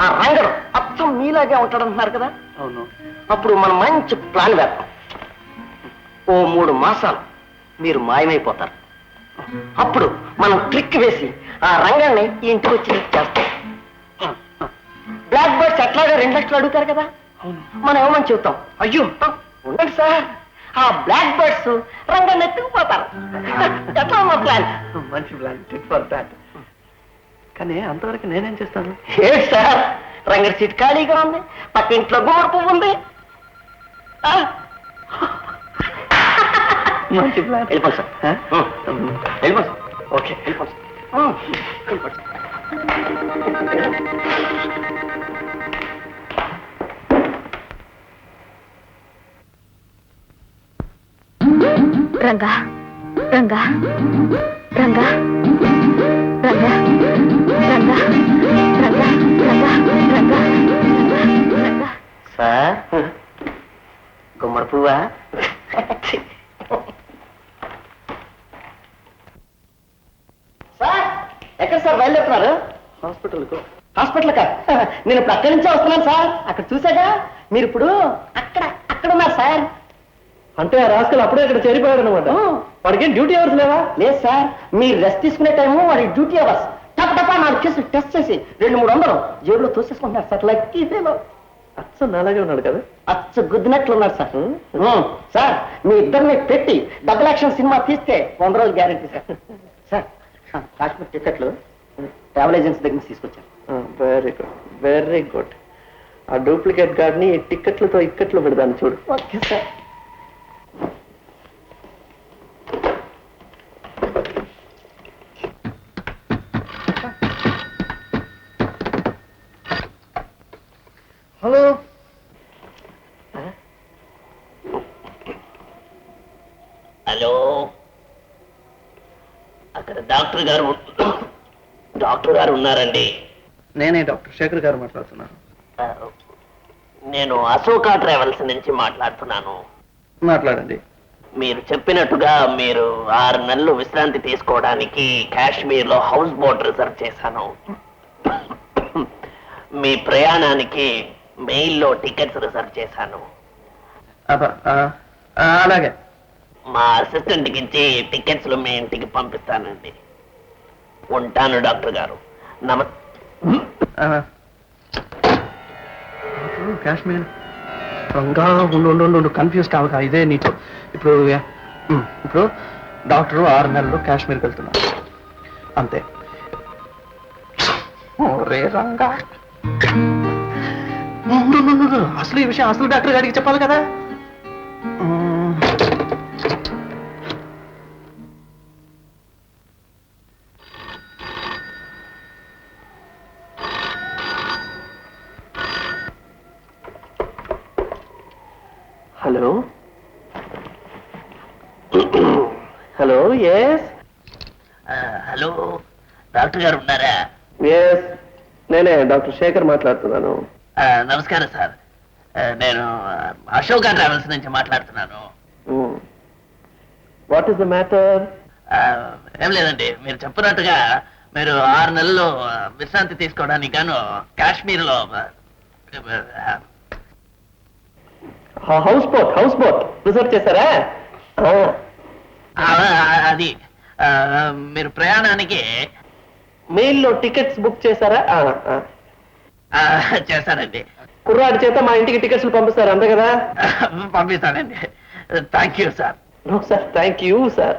ఆ రంగడు అచ్చం మీలాగే ఉంటాడంటున్నారు కదా, అవును. అప్పుడు మనం మంచి ప్లాన్ వేద్దాం. ఓ 3 మాసాలు మీరు మాయమైపోతారు. అప్పుడు మనం ట్రిక్ వేసి ఆ రంగాన్ని ఈ ఇంటికి వచ్చి చేస్తాం. బ్లాక్ బర్డ్స్ ఎట్లాగా 2 లక్షలు అడుగుతారు కదా, మనం ఏమని చెప్తాం, అయ్యో ఉండండి సార్, ఆ బ్లాక్ బర్డ్స్ రంగాన్ని ఎత్తుకుపోతారు. ఎట్లా మా ప్లాన్? మంచి ప్లాన్, టిట్ ఫర్ దాట్. కానీ అంతవరకు నేనేం చేస్తాను? ఏంటి సార్, రంగడి సీట్ ఖాళీగా ఉంది, పక్క ఇంట్లో గుమ్మడి పువ్వు ఉంది. మంచి ప్లాన్. వెళ్ళిపోండి సార్, వెళ్ళిపోండి సార్. ఓకే, వెళ్ళిపోండి సార్. వెళ్ళిపోండి సార్. రంగా రంగా రంగా రంగా రంగా రంగా రంగా రంగా రంగా. సార్ గుమ్మడి పువ్వా? సార్ ఎక్కడ సార్ బయలుదేరుతున్నారు? హాస్పిటల్కు. హాస్పిటల్ కా? నేను ఇప్పుడు అక్కడి నుంచే వస్తున్నాను సార్. అక్కడ చూసాగా, మీరు ఇప్పుడు అక్కడ ఉన్నారు సార్. అంటే ఆ రాసుకలు అప్పుడే ఇక్కడ చేరిపోయాడు అనమాట. వాడికి డ్యూటీ అవర్స్ లేవా? లేదు సార్, మీరు రెస్ట్ తీసుకునే టైము వాడి డ్యూటీ అవర్స్. టపా 4 కేసులు టెస్ట్ చేసి 200-300 జేబులో తోసేసుకుంటున్నారు సార్. Lucky fellow. అచ్చ నాలాగే ఉన్నాడు కదా. అచ్చ గుద్దినట్లు ఉన్నారు సార్. సార్ మీ ఇద్దరిని పెట్టి డబుల్ యాక్షన్ సినిమా తీస్తే 100 రోజులు గ్యారెంటీ సార్. సార్ కాశ్మీర్ టికెట్లు ట్రావెల్ ఏజెన్సీ దగ్గర నుంచి తీసుకొచ్చాను. Very good, very good. ఆ డూప్లికేట్ గార్డ్ని టిక్కెట్లతో ఇక్కట్లు పెడతాను చూడు. Okay sir. హలో. హలో, అక్కడ డాక్టర్ గారు ఉన్నారండి. నేనే డాక్టర్ శేఖర్ గారు మాట్లాడుతున్నాను. నేను అశోక ట్రావెల్స్ నుంచి మాట్లాడుతున్నాను. మాట్లాడండి. మీరు చెప్పినట్టుగా మీరు 6 నెలలు విశ్రాంతి తీసుకోవడానికి కాశ్మీర్ లో హౌస్ బోట్ రిజర్వ్ చేశాను. మీ ప్రయాణానికి మెయిల్లో టికెట్స్ రిజర్వ్ చేశాను. అలాగే. మా అసిస్టెంట్కి ఇచ్చి టికెట్స్లు మీ ఇంటికి పంపిస్తానండి. ఉంటాను డాక్టర్ గారు. కాశ్మీర్ రంగా ఉండు కన్ఫ్యూజ్ కావక, ఇదే నీతో. ఇప్పుడు డాక్టర్ 6 నెలలు కాశ్మీర్కి వెళ్తున్నారు అంతే. ఓరే రంగా, అసలు ఈ విషయం అసలు డాక్టర్ గారికి చెప్పాలి కదా. Hello hello. Yes hello, doctor గారు ఉన్నారా? ఎస్, నేనే డాక్టర్ శేఖర్ మాట్లాడుతున్నాను. నమస్కారం సార్, నేను అశోక ట్రావెల్స్ నుంచి మాట్లాడుతున్నాను. What is the matter? ఏం లేదండి, మీరు చెప్పినట్టుగా మీరు 6 నెలలు విశ్రాంతి తీసుకోవడానికి గాను కాశ్మీర్ లో హౌస్ బోట్ రిజర్వ్ చేశారా? అది మీరు ప్రయాణానికి మెయిల్లో టికెట్స్ బుక్ చేశారా? చేస్తానండి. కుర్రాడి చేత మా ఇంటికి టికెట్స్ పంపిస్తారు అంతే కదా? పంపిస్తానండి. Thank you sir. No sir, thank you sir.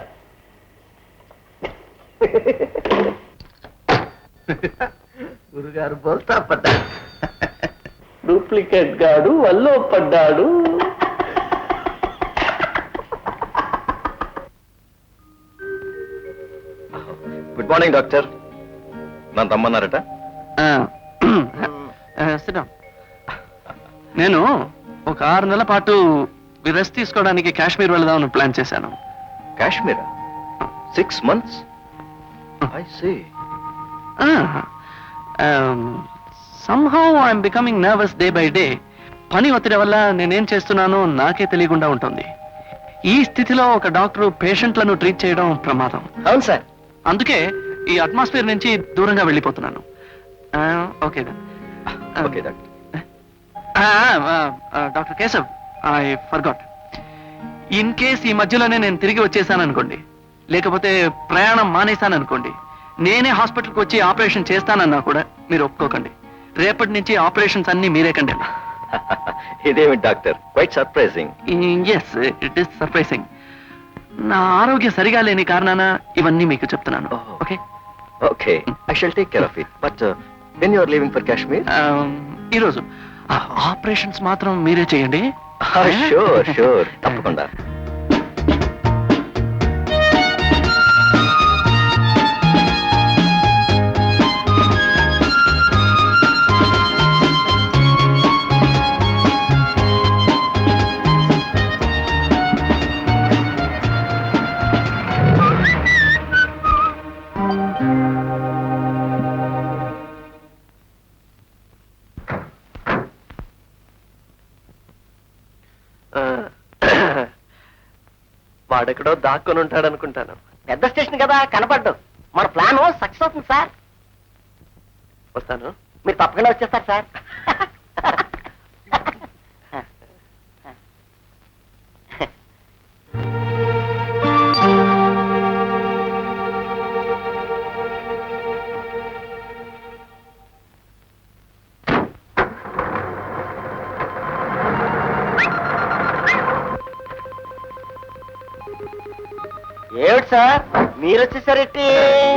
గురుగారు బోల్తా పడ్డాడు. డూప్లికేట్ గాడు వల్లో పడ్డాడు. Good morning doctor. నన్ను రమ్మన్నారట. నేను ఒక 6 నెలల పాటు రెస్ట్ తీసుకోవడానికి కాశ్మీర్ వెళదామని ప్లాన్ చేశాను. Kashmira? 6 months? I see. somehow I'm becoming nervous day by day. పని ఒత్తిడి వల్ల నేనేం చేస్తున్నానో నాకే తెలియకుండా ఉంటుంది. ఈ స్థితిలో ఒక డాక్టర్ పేషెంట్లను ట్రీట్ చేయడం ప్రమాదం. అవును సార్. అందుకే ఈ అట్మాస్ఫియర్ నుంచి దూరంగా వెళ్ళిపోతున్నాను. Okay okay doctor. Doctor Keshav, I forgot. In case ఈ మధ్యలోనే నేను తిరిగి వచ్చేసాను అనుకోండి, లేకపోతే ప్రయాణం మానేశాను అనుకోండి, నేనే హాస్పిటల్కి వచ్చి ఆపరేషన్ చేస్తానన్నా కూడా మీరు ఒప్పుకోకండి. రేపటి నుంచి ఆపరేషన్స్ అన్ని మీరే కండి. ఇదేమి doctor, quite surprising. Yes, it is surprising. నా ఆరోగ్యం సరిగా లేని కారణాన ఇవన్నీ మీకు చెప్తున్నాను. Okay okay, I shall take care of it. But when you are leaving for Kashmir? ఈరోజు ఆపరేషన్స్ మాత్రం మీరే చేయండి. షూర్ షూర్, తప్పకుండా. వాడెక్కడో దాక్కొని ఉంటాడు అనుకుంటాను. పెద్ద స్టేషన్ కదా, కనపడ్డు. మన ప్లాన్ సక్సెస్ అవుతుంది సార్. వస్తాను. మీరు తప్పకుండా వచ్చేస్తారు సార్. ఏమిటి సార్ మీరు వచ్చేసరికి?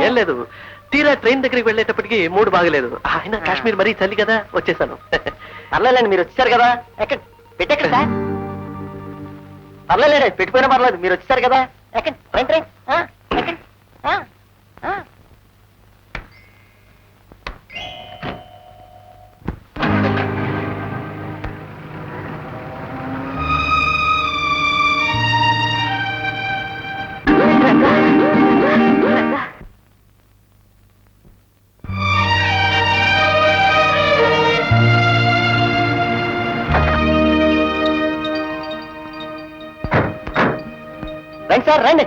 ఏం లేదు, తీరా ట్రైన్ దగ్గరికి వెళ్ళేటప్పటికి మూడు బాగలేదు. ఆయన కాశ్మీర్ మరీ చలి కదా, వచ్చేసాను. పర్లేదండి, మీరు వచ్చేసారు కదా. ఎక్కడ పెట్టెక్కడ సార్? పర్లేదండి, పెట్టిపోయినా పర్లేదు, మీరు వచ్చేసారు కదా. ఎక్కడ ట్రైన్ ట్రైన్ ఎక్కడ? రండి సార్ రండి.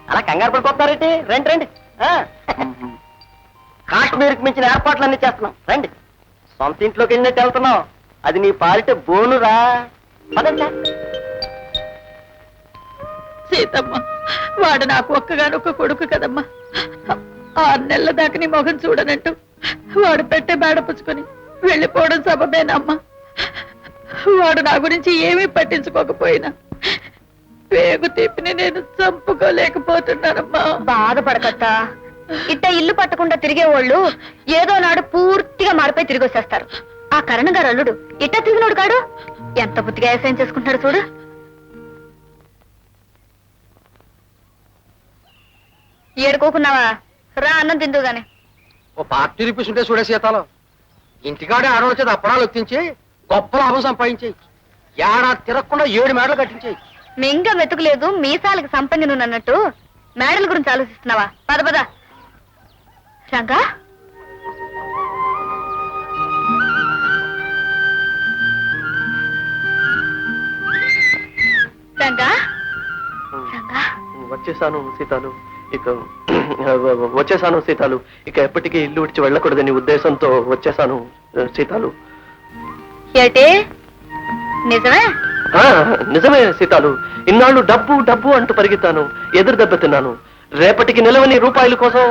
అలా కంగారు పడిపోతున్నారేంటి? రండి రండి. కాశ్మీర్కి మించిన ఏర్పాట్లన్నీ చేస్తున్నాం, రండి. సొంత ఇంట్లోకి వెళ్ళినట్టు వెళ్తున్నాం. అది నీ పాలిట బోనురా. పదండి సార్. సీతమ్మ, వాడు నాకు ఒక్కగానొక్క కొడుకు కదమ్మా. 6 నెలల దాకా నీ మొహం చూడనంటూ వాడు పెట్టే బేడ పుచ్చుకొని వెళ్ళిపోవడం సబబేనమ్మా. వాడు నా గురించి ఏమీ పట్టించుకోకపోయినా పేగు తిప్పిని నేను చంపుకోలేకపోతున్నానమ్మా. బాధపడకత్తా, ఇట్ట ఇల్లు పట్టకుండా తిరిగేవాళ్ళు ఏదో నాడు పూర్తిగా మారిపోయి తిరిగి వచ్చేస్తారు. ఆ కరణ్ గారు అల్లుడు ఇట్ట తిరిగినోడు కాడు, ఎంత బుద్ధిగా వ్యవసాయం చేసుకుంటాడు చూడు. ఏడుకోకున్నావా? రా, అన్నం తిందు గాని. ఓ పార్టీ రూపీస్ ఉంటే చూడే సీతాలో, ఇంటికాడే ఆడవాళ్ళ చేత అప్పడాలు ఎత్తించి గొప్ప లాభం సంపాదించేయి. ఏడాది తిరగకుండా 7 మేడలు కట్టించేయి. మింగ వెతుకులేదు మీసాలకి సంపంగి అన్నట్టు మేడల గురించి ఆలోచిస్తున్నావా? పద పద. రంగా, రంగా, రంగా. వచ్చేసాను సీతాలు, ఇక వచ్చేసాను సీతాలు. ఇక ఎప్పటికీ ఇల్లు విడిచి వెళ్ళకూడదని ఉద్దేశంతో వచ్చేసాను సీతాలు. ఏటే నిజమే? నిజమే సీతాలు. ఇన్నాళ్ళు డబ్బు డబ్బు అంటూ పరిగెత్తాను, ఎదురు దెబ్బ తిన్నాను. రేపటికి నిలవని రూపాయల కోసం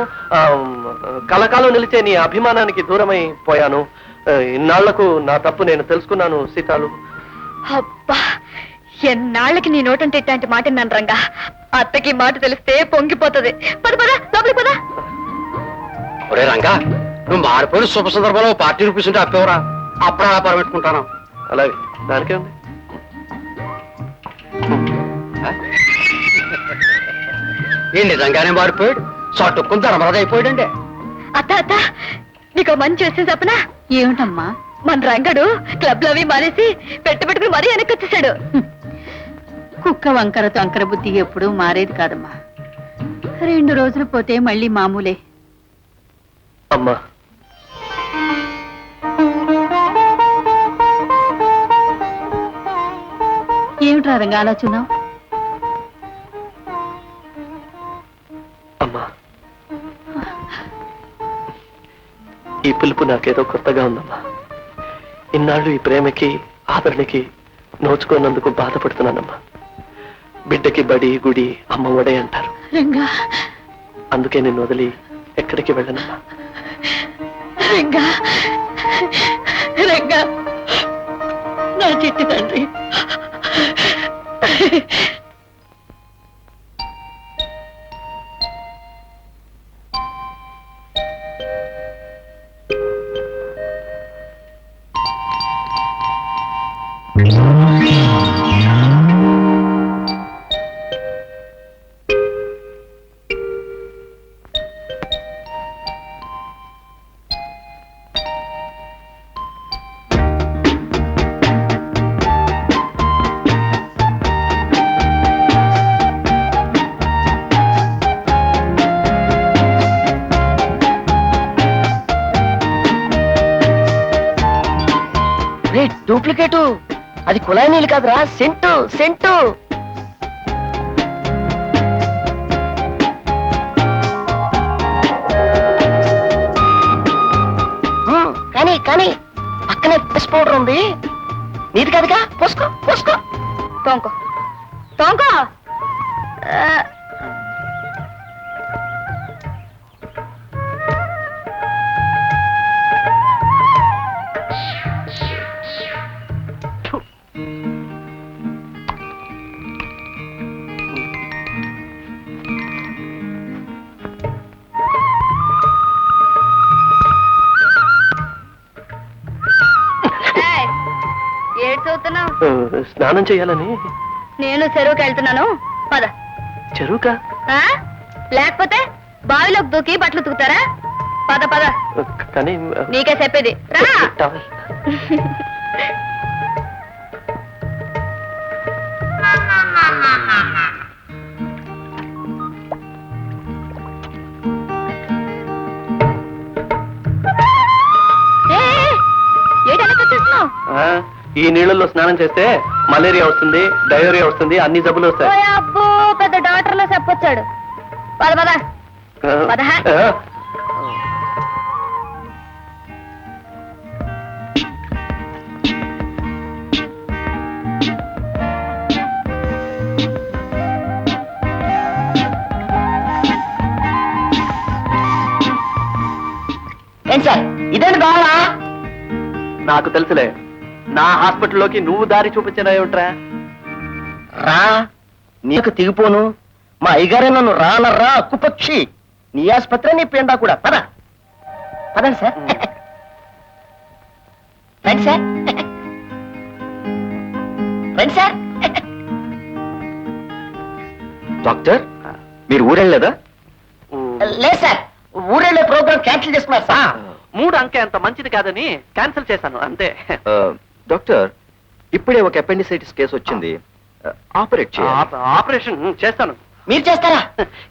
కలకాలం నిలిచే నీ అభిమానానికి దూరమై పోయాను. ఇన్నాళ్లకు నా తప్పు నేను తెలుసుకున్నాను సీతాలు. అబ్బా, ఎన్నాళ్ళకి నీ నోటంటే ఇట్లాంటి మాట నన్ను రంగా. అత్తకి మాట తెలిస్తే పొంగిపోతుంది. పద పద, లోపలికి పద. ఒరే రంగా, నువ్వు మారిపోయిన శుభ సందర్భంలో పార్టీ రూపీస్ ఉంటే అప్పేవరా, అప్పుడు అలా పరమెట్టుకుంటాను. అలాగే, దానికే ఉంది. ఈ నిజంగానే మారిపోయాడు. చట్టుకుని ధర్మరాజు అత్త అత్త నీకు మంచి విషయం చెప్పనా? ఏమిటమ్మా? మన రంగడు క్లబ్ లో అవి మానేసి పెట్టుకుని మరీ వెనక్కి వచ్చేసాడు. కుక్క వంకర తొంకర బుద్ధి ఎప్పుడూ మారేది కాదమ్మా. 2 రోజులు పోతే మళ్ళీ మామూలే. అమ్మా, ఏమిట్రా రంగా ఆలోచన? అమ్మా, ఈ పిలుపు నాకేదో కొత్తగా ఉందమ్మా. ఇన్నాళ్ళు ఈ ప్రేమకి ఆదరణకి నోచుకోనందుకు బాధపడుతున్నానమ్మా. బిడ్డకి బడి గుడి అమ్మ ఒడే అంటారు. రంగా, అందుకే నిన్ను వదిలి ఎక్కడికి వెళ్ళనమ్మా. రంగా, రంగా, నా చిట్టి తండ్రి. డూప్లికేటు, అది కుళాయి నీళ్ళు కాదురా, సెంటు సెంటు. కానీ కానీ పక్కనే పసుపు పౌడర్ ఉంది. నీది కాదుగా, పోసుకో పోసుకో. తోంకో తోంకో. ఏడు చదువుతున్నావు? స్నానం చేయాలని. నేను చెరువుకి వెళ్తున్నాను, పద. చెరువుకా? లేకపోతే బావిలోకి దూకి బట్టలు ఉతుకుతారా? పద పద. కానీ నీకే చెప్పేది రా. ఈ నీళ్ళల్లో స్నానం చేస్తే మలేరియా వస్తుంది, డయేరియా వస్తుంది, అన్ని జబ్బులు వస్తాయి. అబ్బో, పెద్ద డాక్టర్ లో చెప్పొచ్చాడు. పద పద పద. ఏం సార్, ఇదేంటి బాగా? నాకు తెలుసులే, నా హాస్పిటల్లోకి నువ్వు దారి చూపించిన ఏమిట్రా? రా, నీకు తిగిపోను. మా అయ్యగారే నన్ను రానర్రా అక్కుపక్షి. నీ ఆసుపత్రి, నీ పేండా కూడా. పద పదండి సార్. రండి సార్, రండి సార్. డాక్టర్, మీరు ఊరెళ్ళలేదా? లేదు సార్, ఊరెళ్ళే ప్రోగ్రామ్ క్యాన్సిల్ చేస్తున్నారు సార్. 3 అంకె అంత మంచిది కాదని క్యాన్సిల్ చేశాను అంతే. డాక్టర్, ఇప్పుడే ఒక అపెండిసైటిస్ కేసు వచ్చింది. ఆపరేట్ చేయాలి. ఆపరేషన్ చేస్తాను. మీరు చేస్తారా?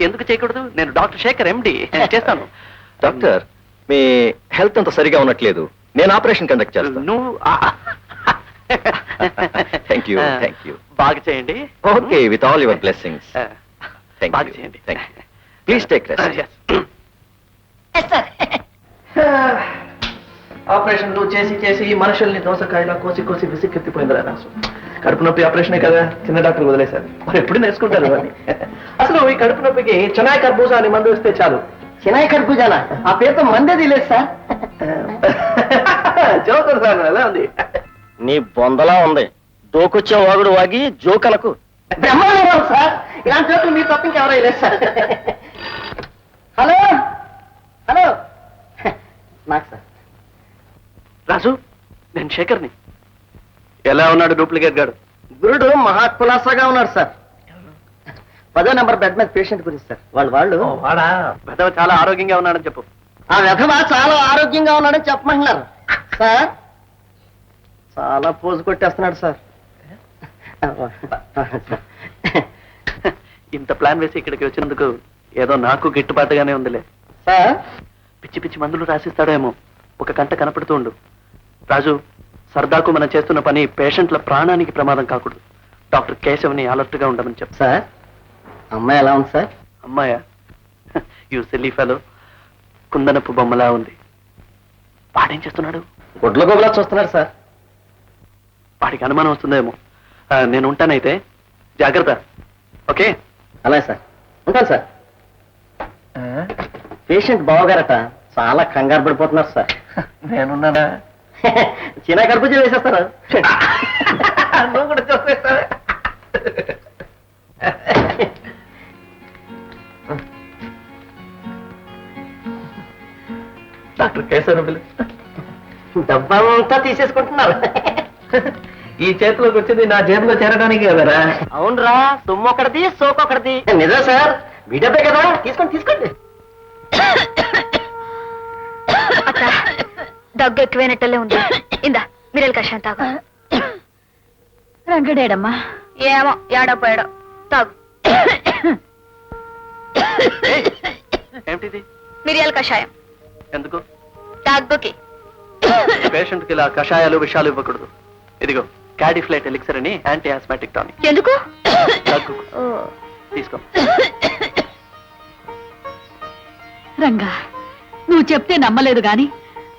ఎందుకు చేయకూడదు? నేను డాక్టర్ శేఖర్, ఎండి, చేస్తాను. డాక్టర్, మీ హెల్త్ అంత సరిగా ఉన్నట్లేదు. నేను ఆపరేషన్ కండక్ట్ చేస్తాను. నువ్వు థ్యాంక్ యూ, థ్యాంక్ యూ. బాగా చేయండి. Okay, with all your blessings. బాగా చేయండి. Please take rest. ఆపరేషన్లు చేసి చేసి మనుషుల్ని దోసకాయలా కోసి కోసి విసిక్కెత్తిపోయిందిరా రాసు. కడుపు నొప్పి ఆపరేషనే కదా, చిన్న డాక్టర్ వదిలేశారు. మరి ఎప్పుడు నేర్చుకుంటారు అని. అసలు ఈ కడుపు నొప్పికి చెనాయ్ కర్బూజా అని మందు ఇస్తే చాలు. చెనాయ్ కర్బూజానా? ఆ పేరుతో మందేది లేదు సార్. జోకర్ సార్, ఎలా ఉంది? నీ బొందలా ఉంది. దోకొచ్చే వాగుడు వాగి జోకలకు. బ్రహ్మాండం సార్, ఇలాంటి జోకులు మీరు తప్ప ఇంకెవరో లేదు సార్. Hello hello. నాకు సార్. రాజు, నేను శేఖర్ని. ఎలా ఉన్నాడు డూప్లికేట్ గాడు? గురుడు మహా కులాసాగా ఉన్నాడు సార్. 10వ నెంబర్ బెడ్ మీద పేషెంట్ గురించి సార్ వాళ్ళు వాడా పెద్దవ చాలా ఆరోగ్యంగా ఉన్నాడని చెప్పు. ఆ విధవ చాలా ఆరోగ్యంగా ఉన్నాడని చెప్పమంటున్నారు సార్. చాలా పోజు కొట్టేస్తున్నాడు సార్. ఇంత ప్లాన్ వేసి ఇక్కడికి వచ్చినందుకు ఏదో నాకు గిట్టుబాటుగానే ఉందిలే. సార్ పిచ్చి పిచ్చి మందులు రాసిస్తాడేమో. ఒక కంట కనపడుతూ ఉండు రాజు. సరదాకు మనం చేస్తున్న పని పేషెంట్ల ప్రాణానికి ప్రమాదం కాకూడదు. డాక్టర్ కేశవ్ని అలర్ట్ గా ఉండమని చెప్పు. సార్ అమ్మాయి ఎలా ఉంది సార్? అమ్మాయా? యూ సిల్లీ ఫెలో, కుందనపు బొమ్మలా ఉంది. వాడేం చేస్తున్నాడు? గుడ్ల గోబులా చూస్తున్నాడు సార్. వాడికి అనుమానం వస్తుందేమో. నేను ఉంటానైతే, జాగ్రత్త. ఓకే అలాగే సార్, ఉంటాను సార్. పేషెంట్ బావగారట చాలా కంగారు పడిపోతున్నారు సార్. నేనున్నానా? చిన్న కర్బూజా వేసేస్తారు. నువ్వు కూడా చూసేస్తావా? డాక్టర్ కేశవ్ పిలు. డబ్బా అంతా తీసేసుకుంటున్నారు. ఈ చేతిలోకి వచ్చింది నా జేబులో చేరడానికి కదరా. అవునరా, సొమ్ము ఒకటిది సోపు ఒకటిది. నిజం సార్, మీ డబ్బే కదా, తీసుకోండి తీసుకోండి. దగ్గు ఎక్కువైనట్టలే ఉంది. ఇందా మీరు కషాయం తాగు. రంగడేడమ్మా? ఏమో ఏడపోయాడో, తాగు. ఏమిటిది? మిరియాల కషాయం. ఎందుకు? దగ్గుకి. పేషెంట్ కి ఇలా కషాయాలు విషాలు ఇవ్వకూడదు. ఇదిగో క్యాడిఫ్లైట్ ఎలిక్సర్ అని యాంటీ ఆస్మాటిక్ టానిక్. ఎందుకు? దగ్గు. తీసుకో. రంగా, నువ్వు చెప్తే నమ్మలేదు గాని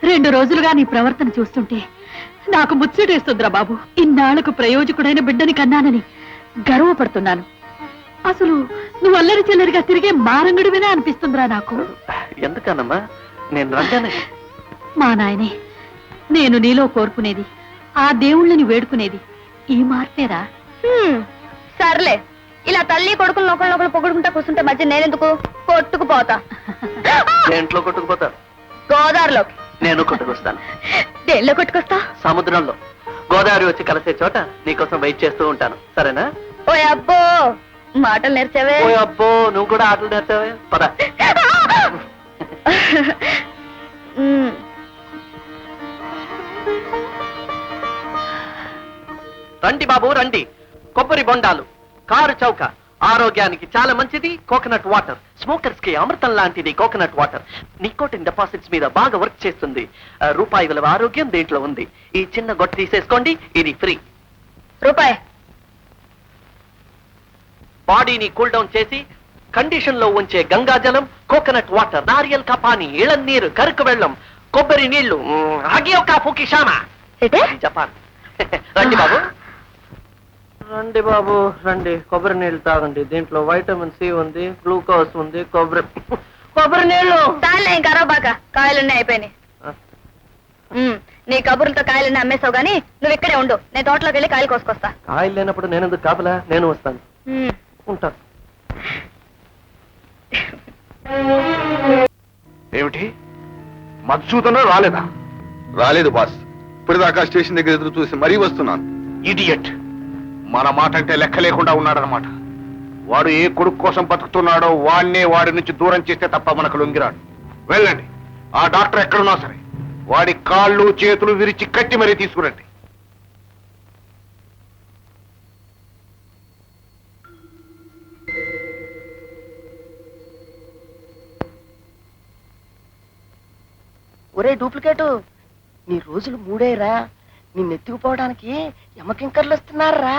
2 రోజులుగా నీ ప్రవర్తన చూస్తుంటే నాకు ముచ్చటేస్తుందిరా బాబు. ఇన్నాళ్లకు ప్రయోజకుడైన బిడ్డని కన్నానని గర్వపడుతున్నాను. అసలు నువ్వు అల్లరి చిల్లరిగా తిరిగే మారంగుడివినా అనిపిస్తుందిరా నాకు. ఎందుకన్నమ్మా? నేను రంగానే. మా నాయనే, నేను నీలో కోరుకునేది, ఆ దేవుళ్ళని వేడుకునేది ఈ మార్పేరా. సర్లే, ఇలా తల్లి కొడుకులు ఒకళ్ళు పొగుడుకుంటా కూర్చుంటే మధ్య నేనెందుకు? కొట్టుకుపోతా. దేంట్లో కొట్టుకుపోతా? గోదావరిలోకి. నేను కొట్టుకొస్తాను. దేనిలో కొట్టుకొస్తా? సముద్రంలో. గోదావరి వచ్చి కలిసే చోట నీకోసం వెయిట్ చేస్తూ ఉంటాను. సరేనా? ఓ అబ్బో, మాటలు నేర్చావే. ఓ అబ్బో, నువ్వు కూడా ఆటలు నేర్చావే. పద. రండి బాబు రండి. కొబ్బరి బొండాలు, కారు చౌక, ఆరోగ్యానికి చాలా మంచిది కోకోనట్ వాటర్. స్మోకర్స్ కి అమృతం లాంటిది కోకోనట్ వాటర్. నికోటిన్ డిపాజిట్స్ మీద బాగా వర్క్ చేస్తుంది. రూపాయి విలువ ఆరోగ్యం దీంట్లో ఉంది. ఈ చిన్న గొట్ట తీసేసుకోండి, ఇది ఫ్రీ. రూపాయి. బాడీని కూల్ డౌన్ చేసి కండిషన్ లో ఉంచే గంగాజలం, కోకోనట్ వాటర్, నారియల్ కపాని, ఇళనీరు, కరుకు వెళ్ళం, కొబ్బరి నీళ్లు, ఆగియో కాఫుకి షామా. జపాన్. రండి బాబు, రండి బాబు రండి. కొబ్బరి నీళ్లు తాగండి. దీంట్లో వైటమిన్ సి ఉంది, గ్లూకోజ్ ఉంది. కొబ్బరి నీళ్లు దానిలో ఇంకా బాగా కాయలున్నీ అయిపోయినాయి. నీ కబుర్లతో కాయలన్నీ అమ్మేసావు గానీ నువ్వు ఇక్కడే ఉండు. నేను తోటలోకి వెళ్ళి కాయలు కోసుకొస్తా. కాయలు లేనప్పుడు నేను ఎందుకు కాపలా? నేను వస్తాను. ఉంటాను. ఏమిటి, మధుసూదన్ రాలేదా? రాలేదు బాస్. ఇప్పటిదాకా స్టేషన్ దగ్గర ఎదురు చూసి మరీ వస్తున్నాను. ఇడియట్. మన మాట అంటే లెక్క లేకుండా ఉన్నాడనమాట. వాడు ఏ కొడుకు కోసం బతుకుతున్నాడో వాడినే వాడి నుంచి దూరం చేస్తే తప్ప మనకు లొంగిరాడు. వెళ్ళండి, ఆ డాక్టర్ ఎక్కడున్నా సరే వాడి కాళ్ళు చేతులు విరిచి కట్టి మరీ తీసుకురండి. ఒరే డూప్లికేటు, నీ రోజులు 3రా. నిన్ను ఎత్తుకుపోవడానికి యమకింకర్లు వస్తున్నారా?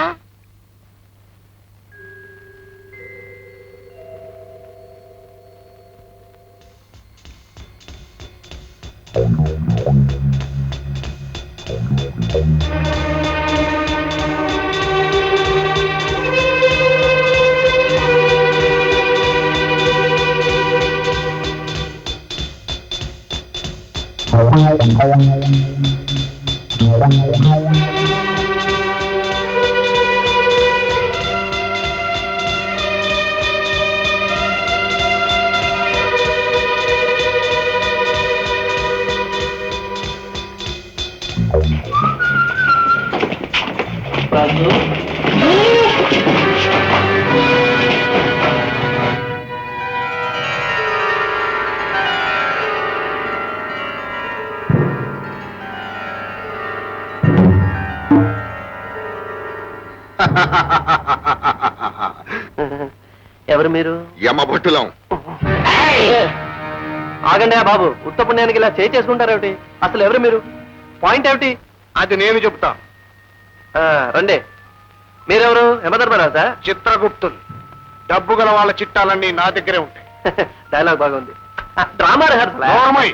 ఎవరు మీరు? యమభట్టులం. ఆగండి బాబు, ఉత్తపుణ్యానికి ఇలా చేసుకుంటారేమిటి? అసలు ఎవరు మీరు? పాయింట్ ఏమిటి? అది నేను చెప్తా. రండి. మీరెవరు? యమధర్మరాజా? చిత్రగుప్తులు. డబ్బు గల వాళ్ళ చిట్టాలన్నీ నా దగ్గరే ఉంటాయి. డైలాగ్ బాగుంది. Drama rehearsal. నోర్మై.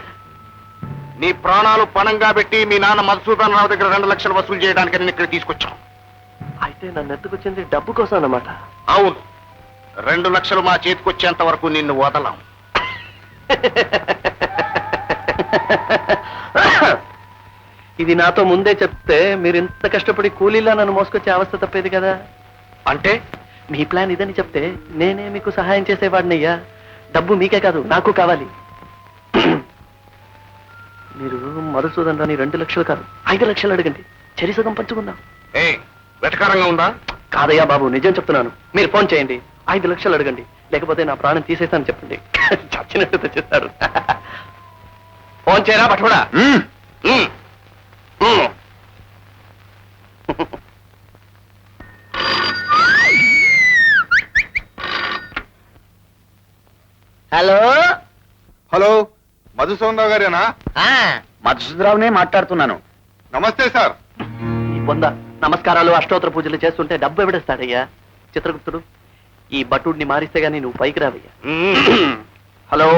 నీ ప్రాణాలు పణంగా పెట్టి మీ నాన్న మధుసూదన్ రావు దగ్గర 2 లక్షలు వసూలు చేయడానికి నేను ఇక్కడ తీసుకొచ్చాను. అయితే నన్ను ఎత్తుకొచ్చింది డబ్బు కోసం అన్నమాట. అవును, 2 లక్షలు మా చేతికొచ్చేంత వరకు నిన్ను వదలం. ఇది నాతో ముందే చెప్తే మీరు ఇంత కష్టపడి కూలీలా నన్ను మోసుకొచ్చే అవస్థ తప్పేది కదా. అంటే మీ ప్లాన్ ఇదని చెప్తే నేనే మీకు సహాయం చేసేవాడినయ్యా. డబ్బు మీకే కాదు, నాకు కావాలి. మీరు మధుసూదన్ రాని 2 లక్షలు కాదు, 5 లక్షలు అడగండి. చెరిసగం పంచుకుందాం. వెటకారంగా ఉందా? కాదయ్యా బాబు, నిజం చెప్తున్నాను. మీరు ఫోన్ చేయండి, 5 లక్షలు అడగండి. లేకపోతే నా ప్రాణం తీసేస్తాను చెప్పండి. చచ్చినట్టు తెచ్చేస్తాడు. ఫోన్ చేయరా పట్టుకోడా. హలో హలో, మధుసూదన్ రావు గారేనా? మధుసూదరావునే మాట్లాడుతున్నాను. నమస్తే సార్. ఈ పొంద నమస్కారాలు అష్టోత్తర పూజలు చేస్తుంటే డబ్బు ఎవడేస్తాడయ్యా? చిత్రగుప్తుడు, ఈ బటుడిని మారిస్తే గానీ నువ్వు పైకి రావయ్యా. హలో,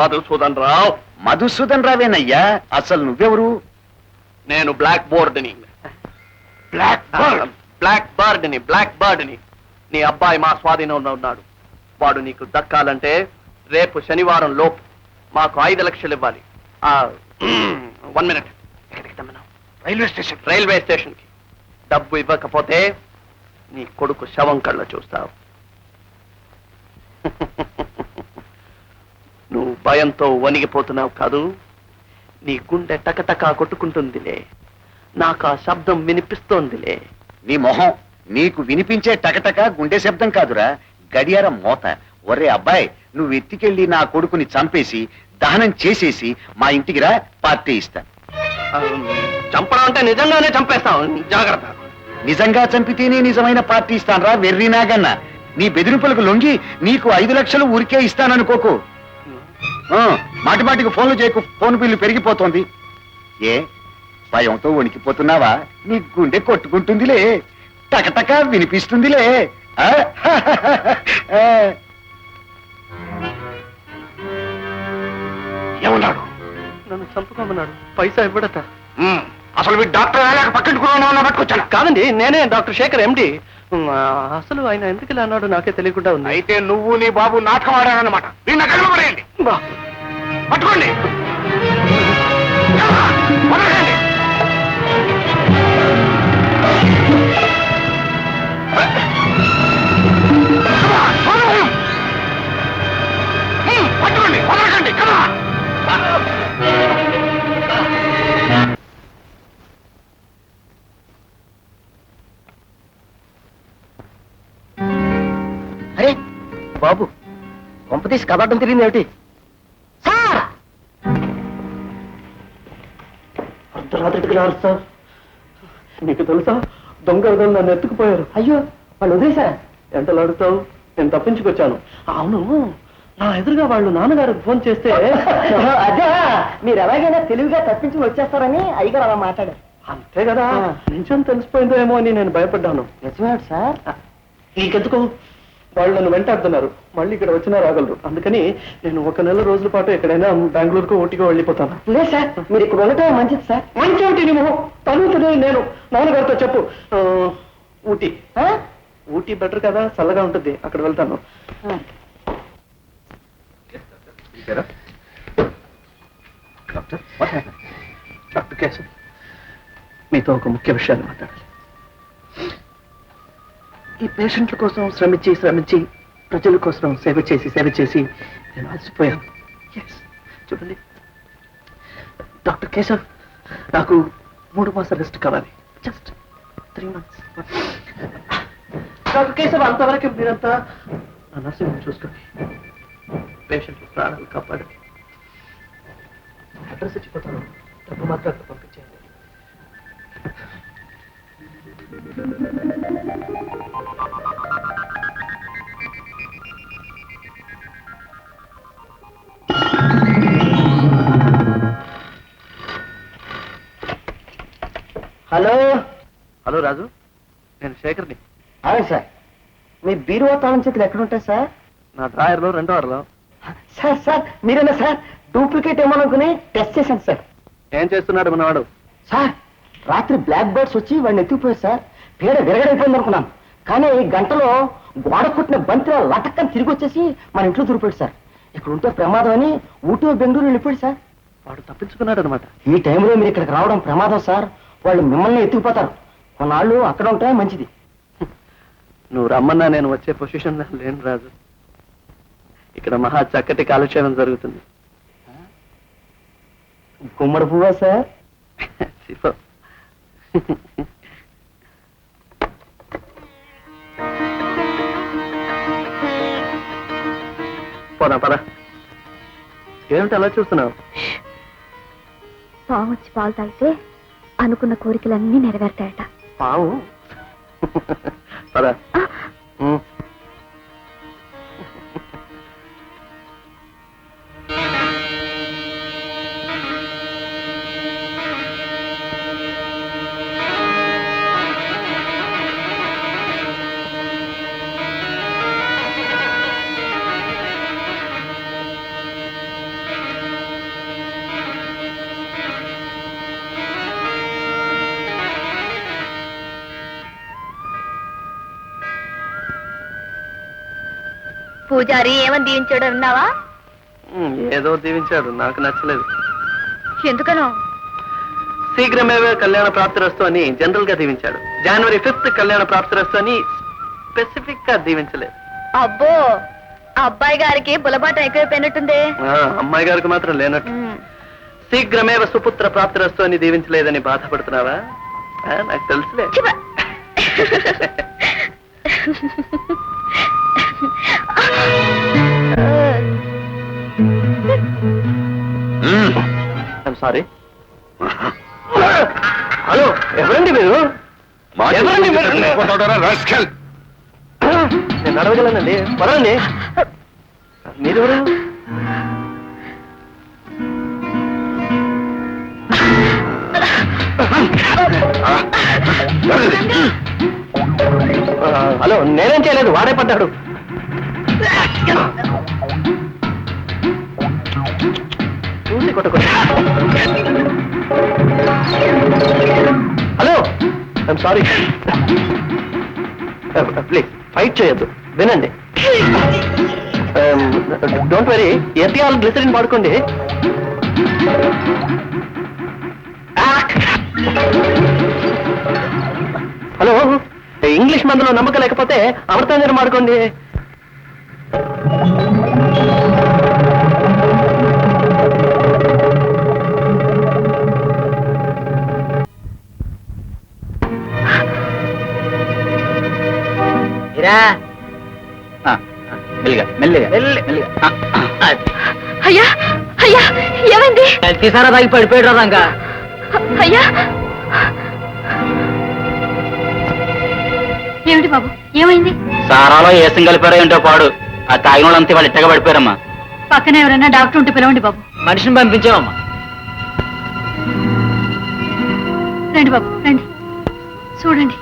మధుసూదన్ రావు. మధుసూదన్ రావేనయ్యా. అసలు నువ్వెవరు? నేను బ్లాక్ బోర్డ్ని. బ్లాక్ బర్డ్ని. నీ అబ్బాయి మా స్వాధీనంలో ఉన్నాడు. వాడు నీకు దక్కాలంటే రేపు శనివారం లోపు మాకు 5 లక్షలు ఇవ్వాలి. 1 మినిట్. రైల్వే స్టేషన్ కి. డబ్బు ఇవ్వకపోతే నీ కొడుకు శవం కళ్ళ చూస్తావు. నువ్వు భయంతో వణిగిపోతున్నావు కాదు, నీ గుండె టకటకా కొట్టుకుంటుందిలే. నాకు ఆ శబ్దం వినిపిస్తోందిలే. నీ మొహం, నీకు వినిపించే టకటక గుండె శబ్దం కాదురా, గడియారం మోత. ఒరే అబ్బాయి, నువ్వు ఎత్తికెళ్ళి నా కొడుకుని చంపేసి దహనం చేసేసి మా ఇంటికి రా, పార్టీ ఇస్తాను. చంపడం అంటే నిజంగానే చంపేస్తాం, జాగ్రత్త. నిజంగా చంపితేనే నిజమైన పార్టీ ఇస్తానరా వెర్రి నాగన్న. నీ బెదిరింపులకు లొంగి నీకు 5 లక్షలు ఊరికే ఇస్తాననుకోకు. మాటి మాటికి ఫోన్లు చేయకు, ఫోన్ బిల్లు పెరిగిపోతోంది. ఏ భయంతో వణికిపోతున్నావా? నీ గుండె కొట్టుకుంటుందిలే, టకటక వినిపిస్తుందిలే. ఏమన్నాడు? నన్ను చంపుకోమన్నాడు. పైసా ఇవ్వడట. అసలు మీ డాక్టర్ రాలేక పక్కించుకున్నా పట్టుకొచ్చాను. కాదండి, నేనే డాక్టర్ శేఖర్ ఎండి. అసలు ఆయన ఎందుకు ఇలా అన్నాడు నాకే తెలియకుండా ఉంది. అయితే నువ్వు నీ బాబు నాటకం ఆడారన్నమాట. నిన్న కలవబడేయండి, పట్టుకోండి. పట్టుకోండి, వదలకండి. అరే బాబు, కొంపతీసి కబాటం తిరిగింది ఏమిటి? సార్, అర్ధరాత్రికి రారు సార్. నీకు తెలుసా, దొంగలు నన్ను ఎత్తుకుపోయారు. అయ్యో, వాళ్ళు వదిలేశారా? ఎంతలు అడుగుతావు? నేను తప్పించుకొచ్చాను. అవును, నా ఎదురుగా వాళ్ళు నాన్నగారికి ఫోన్ చేస్తే అదే, మీరు ఎలాగైనా తెలివిగా తప్పించుకుని వచ్చేస్తారని అయ్యగారు అలా మాట్లాడారు. అంతే కదా. నిజం తెలిసిపోయిందో ఏమో అని నేను భయపడ్డాను. నిజమేడు సార్. నీకెందుకు? వాళ్ళు నన్ను వెంటాడుతున్నారు. మళ్ళీ ఇక్కడ వచ్చినా రాగలరు. అందుకని నేను 1 నెల రోజుల పాటు ఎక్కడైనా బెంగళూరుకు ఊటీగా వెళ్ళిపోతాను. లేదు సార్, మీరు ఇక్కడ ఉండటం మంచిది సార్. మంచి ఊటీ నీ మొహం. తను నేను నాన్నగారితో చెప్పు. ఊటీ ఊటీ బెటర్ కదా, చల్లగా ఉంటుంది. అక్కడ వెళ్తాను. డాక్టర్ కేశవ్, మీతో ఒక ముఖ్య విషయాన్ని మాట్లాడాలి. ఈ పేషెంట్ల కోసం శ్రమించి ప్రజల కోసం సేవ చేసి నేను అలసిపోయాను. చూడండి డాక్టర్ కేశవ్, నాకు 3 మాసాల రెస్ట్ కావాలి. Just 3 months. డాక్టర్ కేశవ్, అంతవరకు మీరంతా నా నర్సింగ్ చూసుకోండి. పేషెంట్లు ప్రాణాలు కాపాడండి. అడ్రస్ ఇచ్చిపోతాను, డబ్బు మాత్రం పంపించేయండి. హలో. హలో రాజు, నేను శేఖర్ని. అవును సార్. మీ బీరువా తాళం చేతులు ఎక్కడ ఉంటాయి సార్? నా డ్రాయర్లో 2వ వారంలో. సార్ సార్ మీరేనా సార్? డూప్లికేట్ ఏమో అనుకుని టెస్ట్ చేశాను సార్. ఏం చేస్తున్నాడు మనవాడు? సార్ రాత్రి బ్లాక్ బర్డ్స్ వచ్చి వాడిని ఎత్తుకుపోయారు సార్. పేడ విరగడైపోయింది అనుకున్నాను, కానీ గంటలో గోడ కొట్టిన బంతిలో లటక్కని తిరిగి వచ్చేసి మన ఇంట్లో దూరిపోయాడు సార్. ఇక్కడ ఉంటే ప్రమాదం అని ఊటీ బెంగళూరు వెళ్ళిపోయాడు సార్. వాడు తప్పించుకున్నాడు అనమాట. ఈ టైంలో మీరు ఇక్కడికి రావడం ప్రమాదం సార్. వాళ్ళు మిమ్మల్ని ఎత్తుకుపోతారు. కొన్నాళ్ళు అక్కడ ఉంటే మంచిది. నువ్వు రమ్మన్నా నేను వచ్చే పొజిషన్ లేను రాజు. ఇక్కడ మహా చక్కటి కాలక్షేపం జరుగుతుంది. గుమ్మడి పువ్వా సార్? సిఫో. పోదా పద. ఏమిటి అలా చూస్తున్నావు? పాము వచ్చి పాలు తాగితే అనుకున్న కోరికలన్నీ నెరవేరుతాయట. పాము? పద. పూజారి ఏమని దీవించాడో విన్నావా? ఏదో దీవించాడు, నాకు నచ్చలేదు. ఎందుకనో? శీఘ్రమేవే కళ్యాణ ప్రాప్తిరస్తు అని జనరల్ గా దీవించాడు. జనవరి 5th కళ్యాణ ప్రాప్తిరస్తు అని స్పెసిఫిక్ గా దీవించలేదు. అబ్బో, అబ్బాయి గారికి బులబాట ఎక్కువైపోయినట్టుంది. అమ్మాయి గారికి మాత్రం లేనట్టు. శీఘ్రమేవ సుపుత్ర ప్రాప్తిరస్తు అని దీవించలేదని బాధపడుతున్నావా? నాకు తెలుసులే. సారీ. హలో, ఎవరండి మీరు? ఎవరండి మీరు? నేను అడగగలనండి. పరండి. మీరెవరు? హలో, నేనేం చేయలేదు, వాడే పడ్డాడు. చూసి కొట్టకొట్టు. Hello, I'm sorry. Please fight చేయొద్దు, వినండి. డోంట్ వరీ, ఎథియాల్ గ్లిసరిన్ వాడుకోండి. హలో, ఇంగ్లీష్ మందులో నమ్మకం లేకపోతే అమృతాంజనం వాడుకోండి. మెల్లిగా అయ్యా, అయ్యా, ఏమైంది? తీసారా తాగి పడిపోయాడు రంగా. అయ్యా, ఏమిటి బాబు, ఏమైంది? సారాలో ఏసం కలిపారో ఏంటో పాడు. ఆ తాగిన వాళ్ళంతా వాళ్ళు ఇట్టగా పడిపోయారమ్మా. పక్కన ఎవరైనా డాక్టర్ ఉంటే పిలవండి బాబు. మనిషిని పంపించామమ్మా. రండి బాబు, రండి, చూడండి.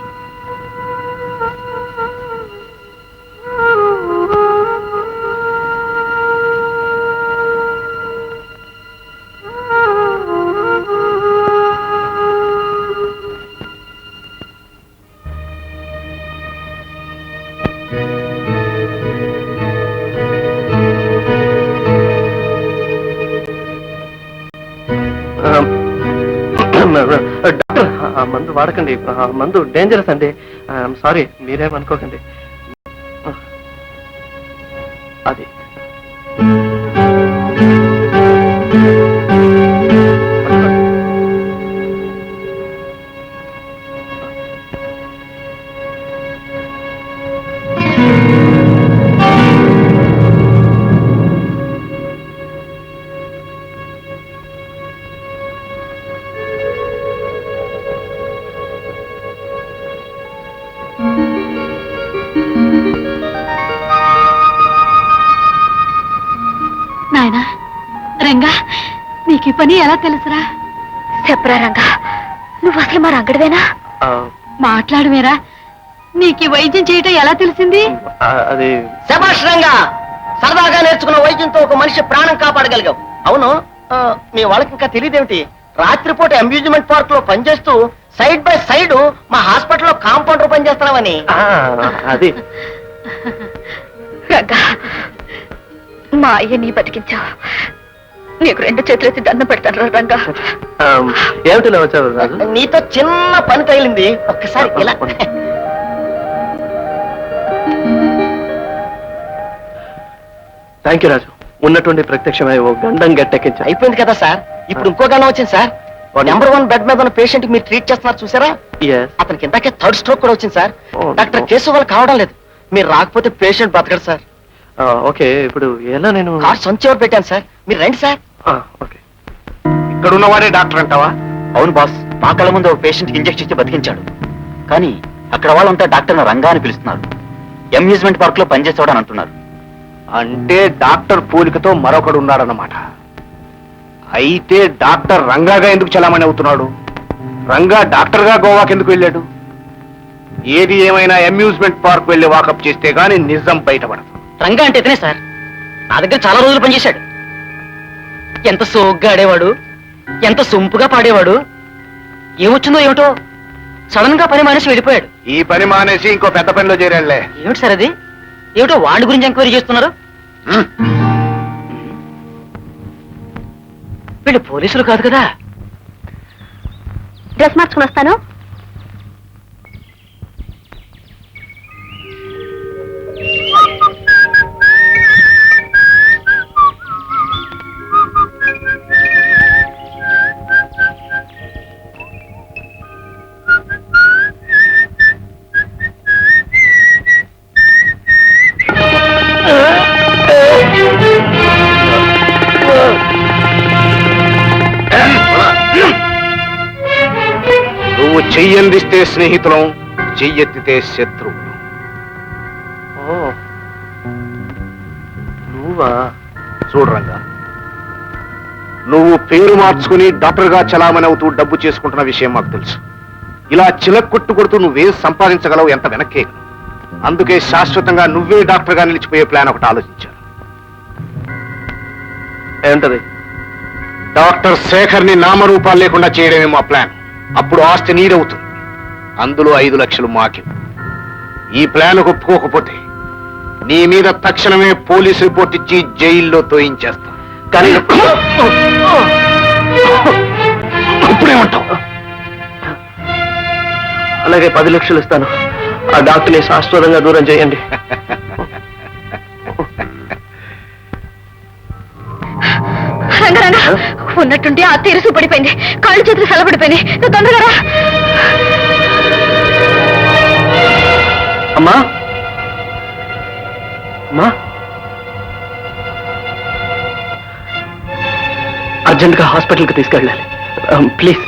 డాక్టర్, ఆ మందు వాడకండి. ఆ మందు డేంజరస్ అండి. ఐఎమ్ సారీ, మీరేమనుకోకండి. అది నీకు ఈ పని ఎలా తెలుసురా? చెప్పరా రంగా, నువ్వు అసలు మా రంగడివేనా? మాట్లాడమేరా, నీకు ఈ వైద్యం చేయటం ఎలా తెలిసింది? అది శభాష్ రంగా, సరదాగా నేర్చుకున్న వైద్యంతో ఒక మనిషి ప్రాణం కాపాడగలిగావు. అవును, మీ వాళ్ళకి ఇంకా తెలియదేమిటి, రాత్రిపూట అమ్యూజ్మెంట్ పార్క్ లో పనిచేస్తూ సైడ్ బై సైడ్ మా హాస్పిటల్లో కాంపౌండర్ పనిచేస్తున్నామని. అది రంగా, మా అయ్య నీ బతికించావు. నీకు 2 చేతులెత్తి దండం పెడతాను రంగా. ఏమిటి ఇలా వచ్చావు రాజు? నీతో చిన్న పని తగిలింది, ఒక్కసారి ఇలా. థ్యాంక్ యూ రాజు. ఉన్నటువంటి ప్రత్యక్షమై ఓ గండం గట్టెక్కించా. అయిపోయింది కదా సార్, ఇప్పుడు ఇంకో గణం వచ్చింది సార్. నెంబర్ 1 బెడ్ మీద ఉన్న పేషెంట్ మీరు ట్రీట్ చేస్తున్నారు చూసారా, అతనికి ఇందాకే 3rd స్ట్రోక్ కూడా వచ్చింది సార్. డాక్టర్ కేసు వాళ్ళు కావడం లేదు, మీరు రాకపోతే పేషెంట్ బతకడు సార్. ఓకే, ఇప్పుడు ఎలా నేను కార్ సంచివర్ పెట్టాను సార్, మీరు రండి సార్. ఓకే. ఇక్కడ ఉన్నవాడే డాక్టర్ అంటావా? అవును బాస్, మా కళ్ళ ముందు ఒక పేషెంట్కి ఇంజెక్షన్ ఇచ్చి బతికించాడు. కానీ అక్కడ వాళ్ళంతా డాక్టర్ని రంగా అని పిలుస్తున్నారు. అమ్యూజ్మెంట్ పార్క్ లో పనిచేసేవాడని అంటున్నారు. అంటే డాక్టర్ పోలికతో మరొకడు ఉన్నాడన్నమాట. అయితే డాక్టర్ రంగాగా ఎందుకు చలామణి అవుతున్నాడు? రంగా డాక్టర్ గా గోవాకి ఎందుకు వెళ్ళాడు? ఏది ఏమైనా అమ్యూజ్మెంట్ పార్క్ వెళ్ళి వాకప్ చేస్తే గానీ నిజం బయటపడదు. రంగా అంటే ఇతనే సార్, నా దగ్గర చాలా రోజులు పనిచేశాడు. ఎంత సోగ్గా ఆడేవాడు, ఎంత సొంపుగా పాడేవాడు. ఏమొచ్చిందో ఏమిటో సడన్ గా పని మానేసి వెళ్ళిపోయాడు. ఈ పని మానేసి ఇంకో పెద్ద పనిలో చేరాళ్లే. ఏమిటి సార్ అది? ఏమిటో వాడి గురించి ఎంక్వైరీ చేస్తున్నారు? వీళ్ళు పోలీసులు కాదు కదా. డ్రెస్ మార్చుకుని వస్తాను. నువ్వు చెయ్యందిస్తే స్నేహితులం, చెయ్యెత్తితే శత్రువు. నువ్వా? చూడరంగా, నువ్వు పేరు మార్చుకుని డాక్టర్ గా చలామణి అవుతూ డబ్బు చేసుకుంటున్న విషయం మాకు తెలుసు. ఇలా చిలక్కొట్టు కొడుతూ నువ్వేం సంపాదించగలవు, ఎంత వెనక్కే. అందుకే శాశ్వతంగా నువ్వే డాక్టర్ గా నిలిచిపోయే ప్లాన్ ఒకటి ఆలోచించాను. ఏంటది? డాక్టర్ శేఖర్ ని నామరూపాలు లేకుండా చేయడమే మా ప్లాన్. అప్పుడు ఆస్తి నీదవుతుంది, అందులో 5 లక్షలు మాకి. ఈ ప్లాన్ ఒప్పుకోకపోతే నీ మీద తక్షణమే పోలీసు రిపోర్ట్ ఇచ్చి జైల్లో తోయించేస్తా. కానీ ఇప్పుడేమంటావు? అలాగే 10 లక్షలు ఇస్తాను. ఆ డాక్టర్ని శాశ్వతంగా దూరం చేయండి. రంగరంగ, ఉన్నట్టుండి ఆ తీరుసు పడిపోయింది, కాళ్ళు చేతులు సలబడిపోయింది. నువ్వు తొందరగా రా. అమ్మా, అమ్మా, అర్జెంట్గా హాస్పిటల్కి తీసుకెళ్ళాలి. ప్లీజ్.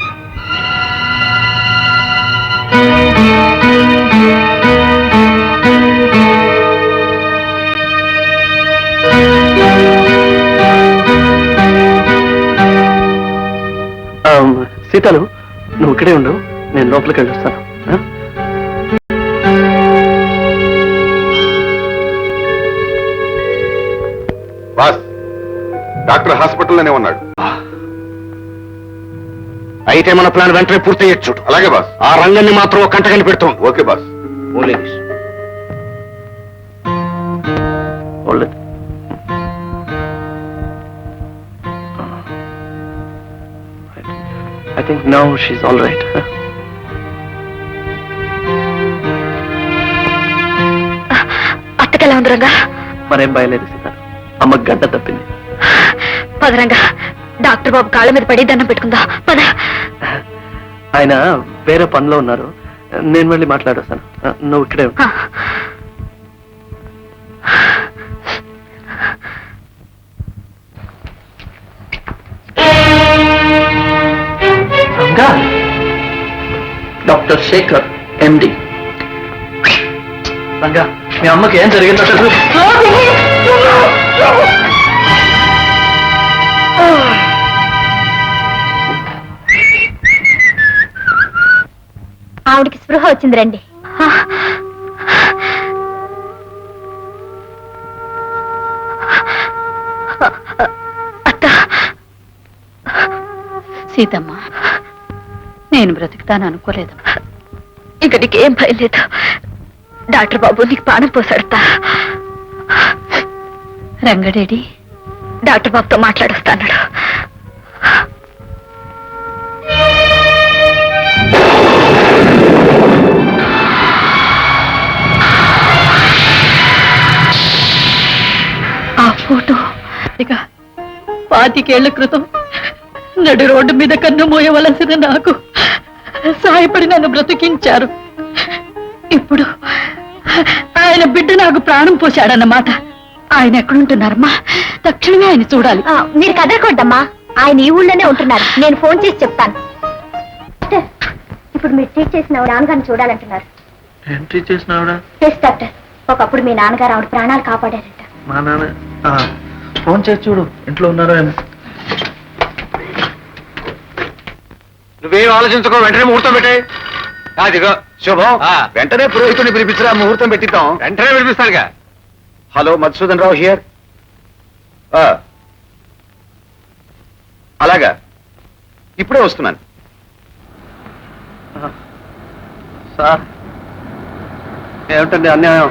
సీతలు, నువ్వు ఇక్కడే ఉండు, నేను లోపలికి వెళ్ళొస్తాను. బాస్, డాక్టర్ హాస్పిటల్లోనే ఉన్నాడు. అయితే మన ప్లాన్ వెంటనే పూర్తయ్యచ్చు. అలాగే బాస్. ఆ రంగాన్ని మాత్రం ఒక కంట కనిపెడుతాం. Okay boss. I think now she's all right. అత్తకెలా ఉంది రంగా? మరేం భయలేదు సీత, అమ్మకి గడ్డ తప్పింది. పదరంగా, డాక్టర్ బాబు కాళ్ళ మీద పడి దండం పెట్టుకుందా. పద. ఆయన వేరే పనిలో ఉన్నారు, నేను వెళ్ళి మాట్లాడొస్తాను. నువ్వు ఇక్కడే ఉండు. డాక్టర్ శేఖర్, ఎండి. రంగా, మీ అమ్మకి ఏం జరిగిందో తెలుసు? స్పృహ వచ్చింది రండి. అత్త, సీతమ్మ, నేను బ్రతుకుతాను అనుకోలేదమ్మా. ఇక నీకేం భయం లేదు. డాక్టర్ బాబు నీకు ప్రాణం పోసాడతా. రంగడేడి? డాక్టర్ బాబుతో మాట్లాడొస్తాడు. ఆ ఫోటో ఇక 25 ఏళ్ల క్రితం నడి రోడ్డు మీద కన్ను మోయవలసిన నాకు సాయపడి నన్ను బ్రతికించారు. ఇప్పుడు ఆయన బిడ్డ నాకు ప్రాణం పోశాడన్నమాట. ఆయన ఎక్కడుంటున్నారమ్మా? తక్షణమే ఆయన చూడాలి. మీరు కదలకూడదమ్మా, ఆయన ఈ ఊళ్ళోనే ఉంటున్నారు. నేను ఫోన్ చేసి చెప్తాను. ఇప్పుడు మీరు ట్రీట్ చేసిన నాన్నగారిని చూడాలంటున్నారు. ఎంట్రీ చేసినావుడా? ఎస్ డాక్టర్, ఒకప్పుడు మీ నాన్నగారు ఆవిడ ప్రాణాలు కాపాడారంట. మా నాన్న ఫోన్ చేసి చూడు, ఇంట్లో ఉన్నారో ఏమో. నువ్వేం ఆలోచించుకో, వెంటనే ముహూర్తం పెట్టే. అదిగో శుభం, వెంటనే పురోహితుడిని పిలిపించరా, ముహూర్తం పెట్టిద్దాం. వెంటనే పిలిపిస్తానుగా. Hello, Madhusudan Rao here. అలాగా, ఇప్పుడే వస్తున్నాను. సార్, ఏమిటండి అన్యాయం?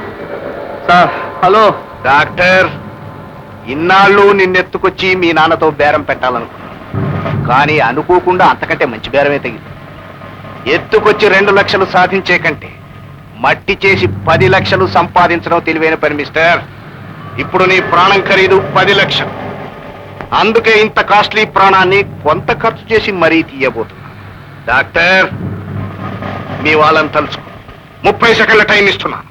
సార్, హలో డాక్టర్, ఇన్నాళ్ళు నిన్నెత్తుకొచ్చి మీ నాన్నతో బేరం పెట్టాలనుకున్నాను, కానీ అనుకోకుండా అంతకంటే మంచి బేరమే తగింది. ఎత్తుకొచ్చి 2 లక్షలు సాధించే కంటే మట్టి చేసి 10 లక్షలు సంపాదించడం తెలివైన పని మిస్టర్. ఇప్పుడు నీ ప్రాణం ఖరీదు 10 లక్షలు. అందుకే ఇంత కాస్ట్లీ ప్రాణాన్ని కొంత ఖర్చు చేసి మరీ తీయబోతున్నా. డాక్టర్, మీ వాళ్ళని తలుచుకో. 30 సెకండ్ల టైం ఇస్తున్నాను.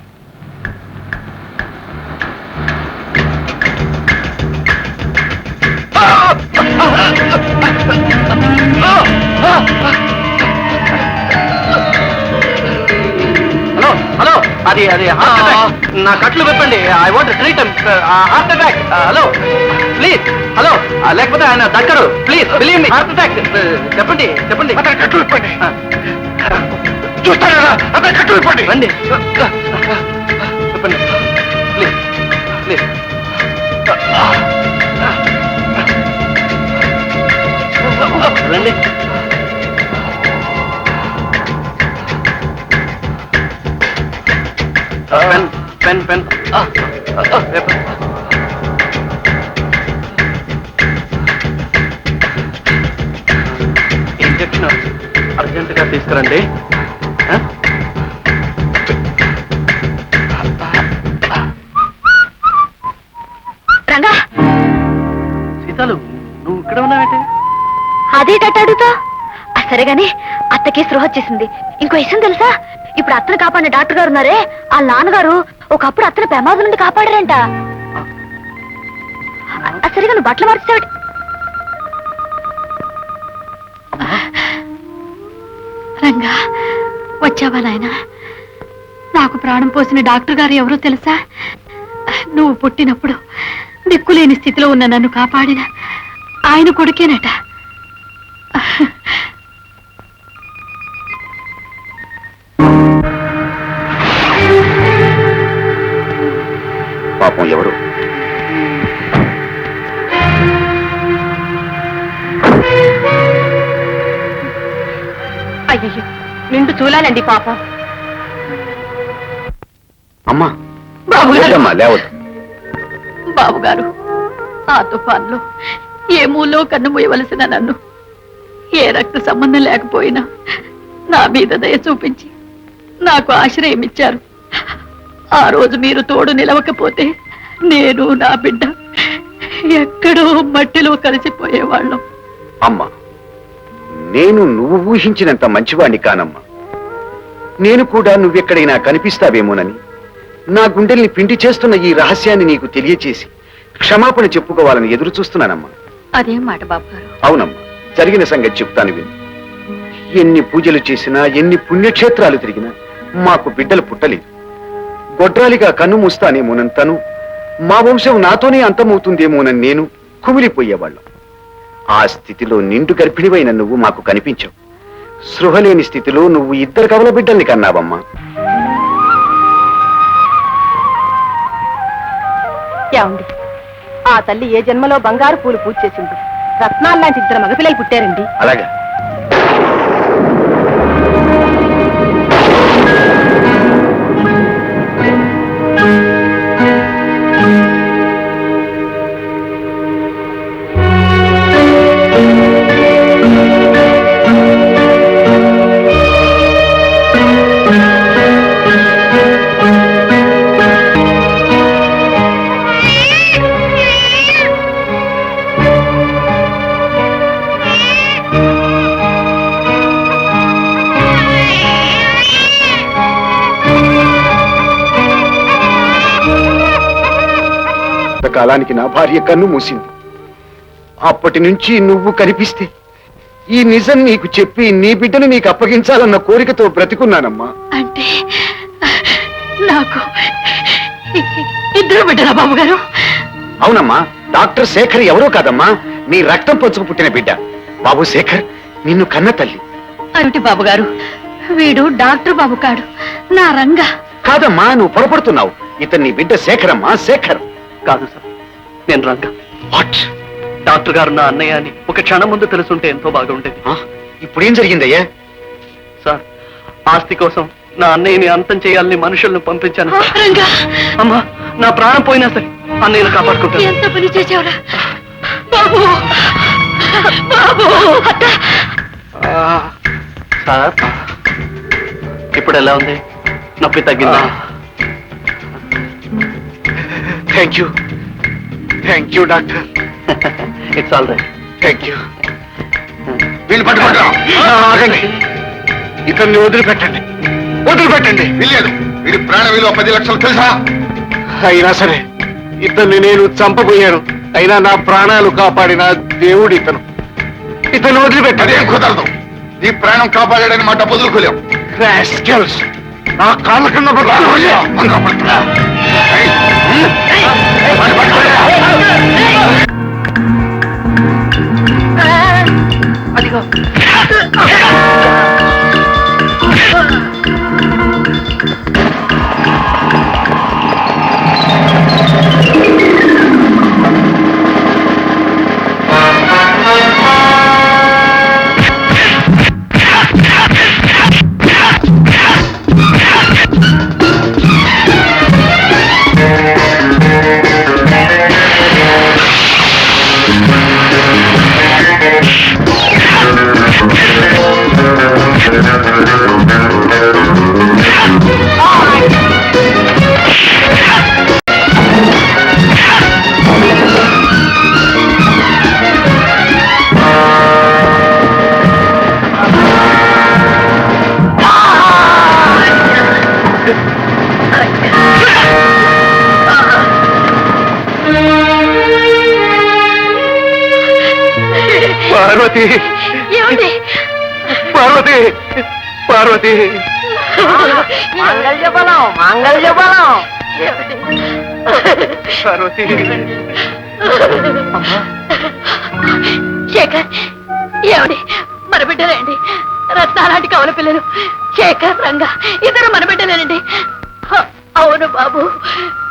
హలో హలో, అది హార్ట్ అటాక్. నా కట్లు విప్పండి. I want treat heart attack. Hello please, hello. లేకపోతే ఆయన దగ్గరు, please believe me. Heart attack. చెప్పండి చెప్పండి. కట్లు విప్పండి. చూస్తారా? అతని కట్లు విప్పండి. రండి, చెప్పండి ప్లీజ్ ప్లీజ్. రండి. Pen pen pen. ఇంజక్షన్ అర్జెంటుగా తీసుకురండి. రంగా, సీతాలు, నువ్వు ఇక్కడ ఉన్నావేంటి? అదేటట్టు అడుగుతా. సరే గాని, అత్తకి స్పృహ వచ్చేసింది. ఇంకో విషయం తెలుసా? ఇప్పుడు అత్తను కాపాడిన డాక్టర్ గారు ఉన్నారే, ఆ నాన్నగారు ఒకప్పుడు అత్తను ప్రమాదం నుండి కాపాడారంట. సరిగా నువ్వు బట్టలు మార్చాడు. రంగా, వచ్చావా నాయనా? నాకు ప్రాణం పోసిన డాక్టర్ గారు ఎవరో తెలుసా? నువ్వు పుట్టినప్పుడు దిక్కులేని స్థితిలో ఉన్న నన్ను కాపాడిన ఆయన కొడుకేనట. పాపం ఎవరు? అయ్యో, నిండు చూలాలండి పాపం. అమ్మా, బాబుగారు, లేవద్దు. బాబుగారు, ఆ తుఫాన్లో ఏ మూలో కన్ను మూయవలసిన నన్ను ఏ రక్త సంబంధం లేకపోయినా నా మీద దయ చూపించి నాకు ఆశ్రయం ఇచ్చారు. ఆ రోజు మీరు తోడు నిలవకపోతే నేను నా బిడ్డ ఎక్కడో మట్టిలో కలిసిపోయేవాళ్ళం. అమ్మా, నేను నువ్వు ఊహించినంత మంచివాణ్ణి కానమ్మా. నేను కూడా నువ్వెక్కడైనా కనిపిస్తావేమోనని నా గుండెల్ని పిండి చేస్తున్న ఈ రహస్యాన్ని నీకు తెలియచేసి క్షమాపణ చెప్పుకోవాలని ఎదురు చూస్తున్నానమ్మా. అదేం మాట బాబు గారు? అవునమ్మా, జరిగిన సంగతి చెప్తాను విను. ఎన్ని పూజలు చేసినా, ఎన్ని పుణ్యక్షేత్రాలు తిరిగినా మాకు బిడ్డలు పుట్టలేదు. గొడ్రాలిగా కన్ను మూస్తానేమోనంతను, మా వంశం నాతోనే అంతమవుతుందేమోనని నేను కుమిలిపోయేవాళ్ళం. ఆ స్థితిలో నిండు గర్భిణివైన నువ్వు మాకు కనిపించావు. సృహలేని స్థితిలో నువ్వు ఇద్దరు కవల బిడ్డల్ని కన్నావమ్మా. ఏమండి, ఆ తల్లి ఏ జన్మలో బంగారు పూలు పూజ చేసింది. రత్నాల్లాంటి ఇద్దరు మగపిల్లలు పుట్టారండి. అలాగా? కాలానికి నా భార్య కన్ను మూసింది. అప్పటి నుంచి నువ్వు కనిపిస్తే ఈ నిజం నీకు చెప్పి నీ బిడ్డను నీకు అప్పగించాలన్న కోరికతో బ్రతికున్నానమ్మా. అంటే నాకు ఇద్దరు బిడ్డరా బాబు గారు? అవునమ్మా, డాక్టర్ శేఖర్ ఎవరో కాదమ్మా, నీ రక్తం పంచుకు పుట్టిన బిడ్డ. బాబు శేఖర్ నిన్ను కన్న తల్లి. అరుటి బాబు గారు, వీడు డాక్టర్ బాబు కాడు, నా రంగా. కాదమ్మా, నువ్వు పొరపడుతున్నావు. ఇతను నీ బిడ్డ శేఖరమ్మా, శేఖర్. కాదు సార్, నేను రంగా. వాట్? డాక్టర్ గారు నా అన్నయ్య అని ఒక క్షణం ముందు తెలుసుంటే ఎంతో బాగుండేది. ఇప్పుడేం జరిగిందయ్యా? సార్, ఆస్తి కోసం నా అన్నయ్యని అంతం చేయాలని మనుషులను పంపించాను సార్. రంగా, అమ్మా, నా ప్రాణం పోయినా సరే అన్నయ్యను కాపాడుకుంటాను. ఎంత పని చేసావురా బాబు? బాబు సార్, ఇప్పుడు ఎలా ఉంది? నొప్పి తగ్గిందా? Thank you doctor. It's all right. Thank you. వీళ్ళు పట్టుకుంటాం. ఆగండి, ఇతన్ని వదిలిపెట్టండి. వీలేదు. వీడి ప్రాణ విలువ 10 లక్షలు తెలుసా? అయినా సరే ఇతన్ని నేను చంపబోయాను. అయినా నా ప్రాణాలు కాపాడిన దేవుడు ఇతను. ఇతను వదిలిపెట్టండి. అదేం కుదరదు. నీ ప్రాణం కాపాడాడని మా డబ్బు వదులుకోలేం. రాస్కెల్స్, నా కాళ్ళ కింద అదిగో పార్వతి, ఏమండి? పార్వతి, పార్వతి. మాంగళ్య బలం, మాంగళ్య బలం. పార్వతి. శేఖర్, ఏమండి? మన బిడ్డలేండి, రత్నాలాంటి కవల పిల్లలు. శేఖర్, రంగా ఇద్దరు మన బిడ్డలేనండి. అవును బాబు,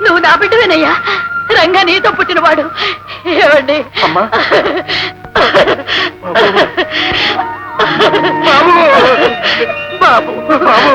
నువ్వు నా బిడ్డవేనయ్యా. రంగా నీతో పుట్టినవాడు. ఏమండి? అమ్మా. బాబు, బాబు.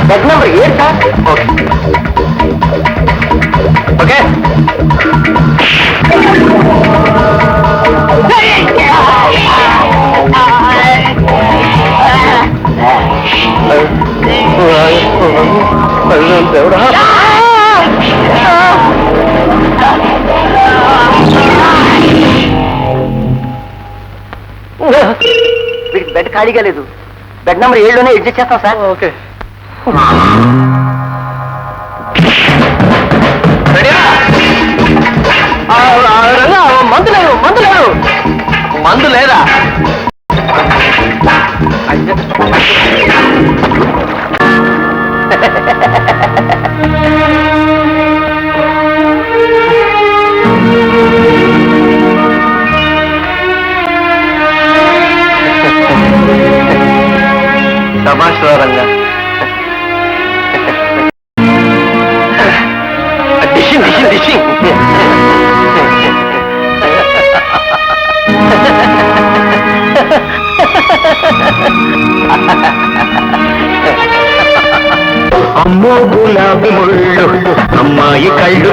Bed number 8 sir. ఓకే వీడికి బెడ్ ఖాళీగా లేదు. బెడ్ నెంబర్ 7లోనే అడ్జస్ట్ చేస్తాం సార్. ఓకే మందు లేదు మందు లేదు మందు లేదా తమాషారంగా డిషింగ్ డిషింగ్ డిషింగ్ అమ్మో గులాబీ ముళ్ళు అమ్మాయి కళ్ళు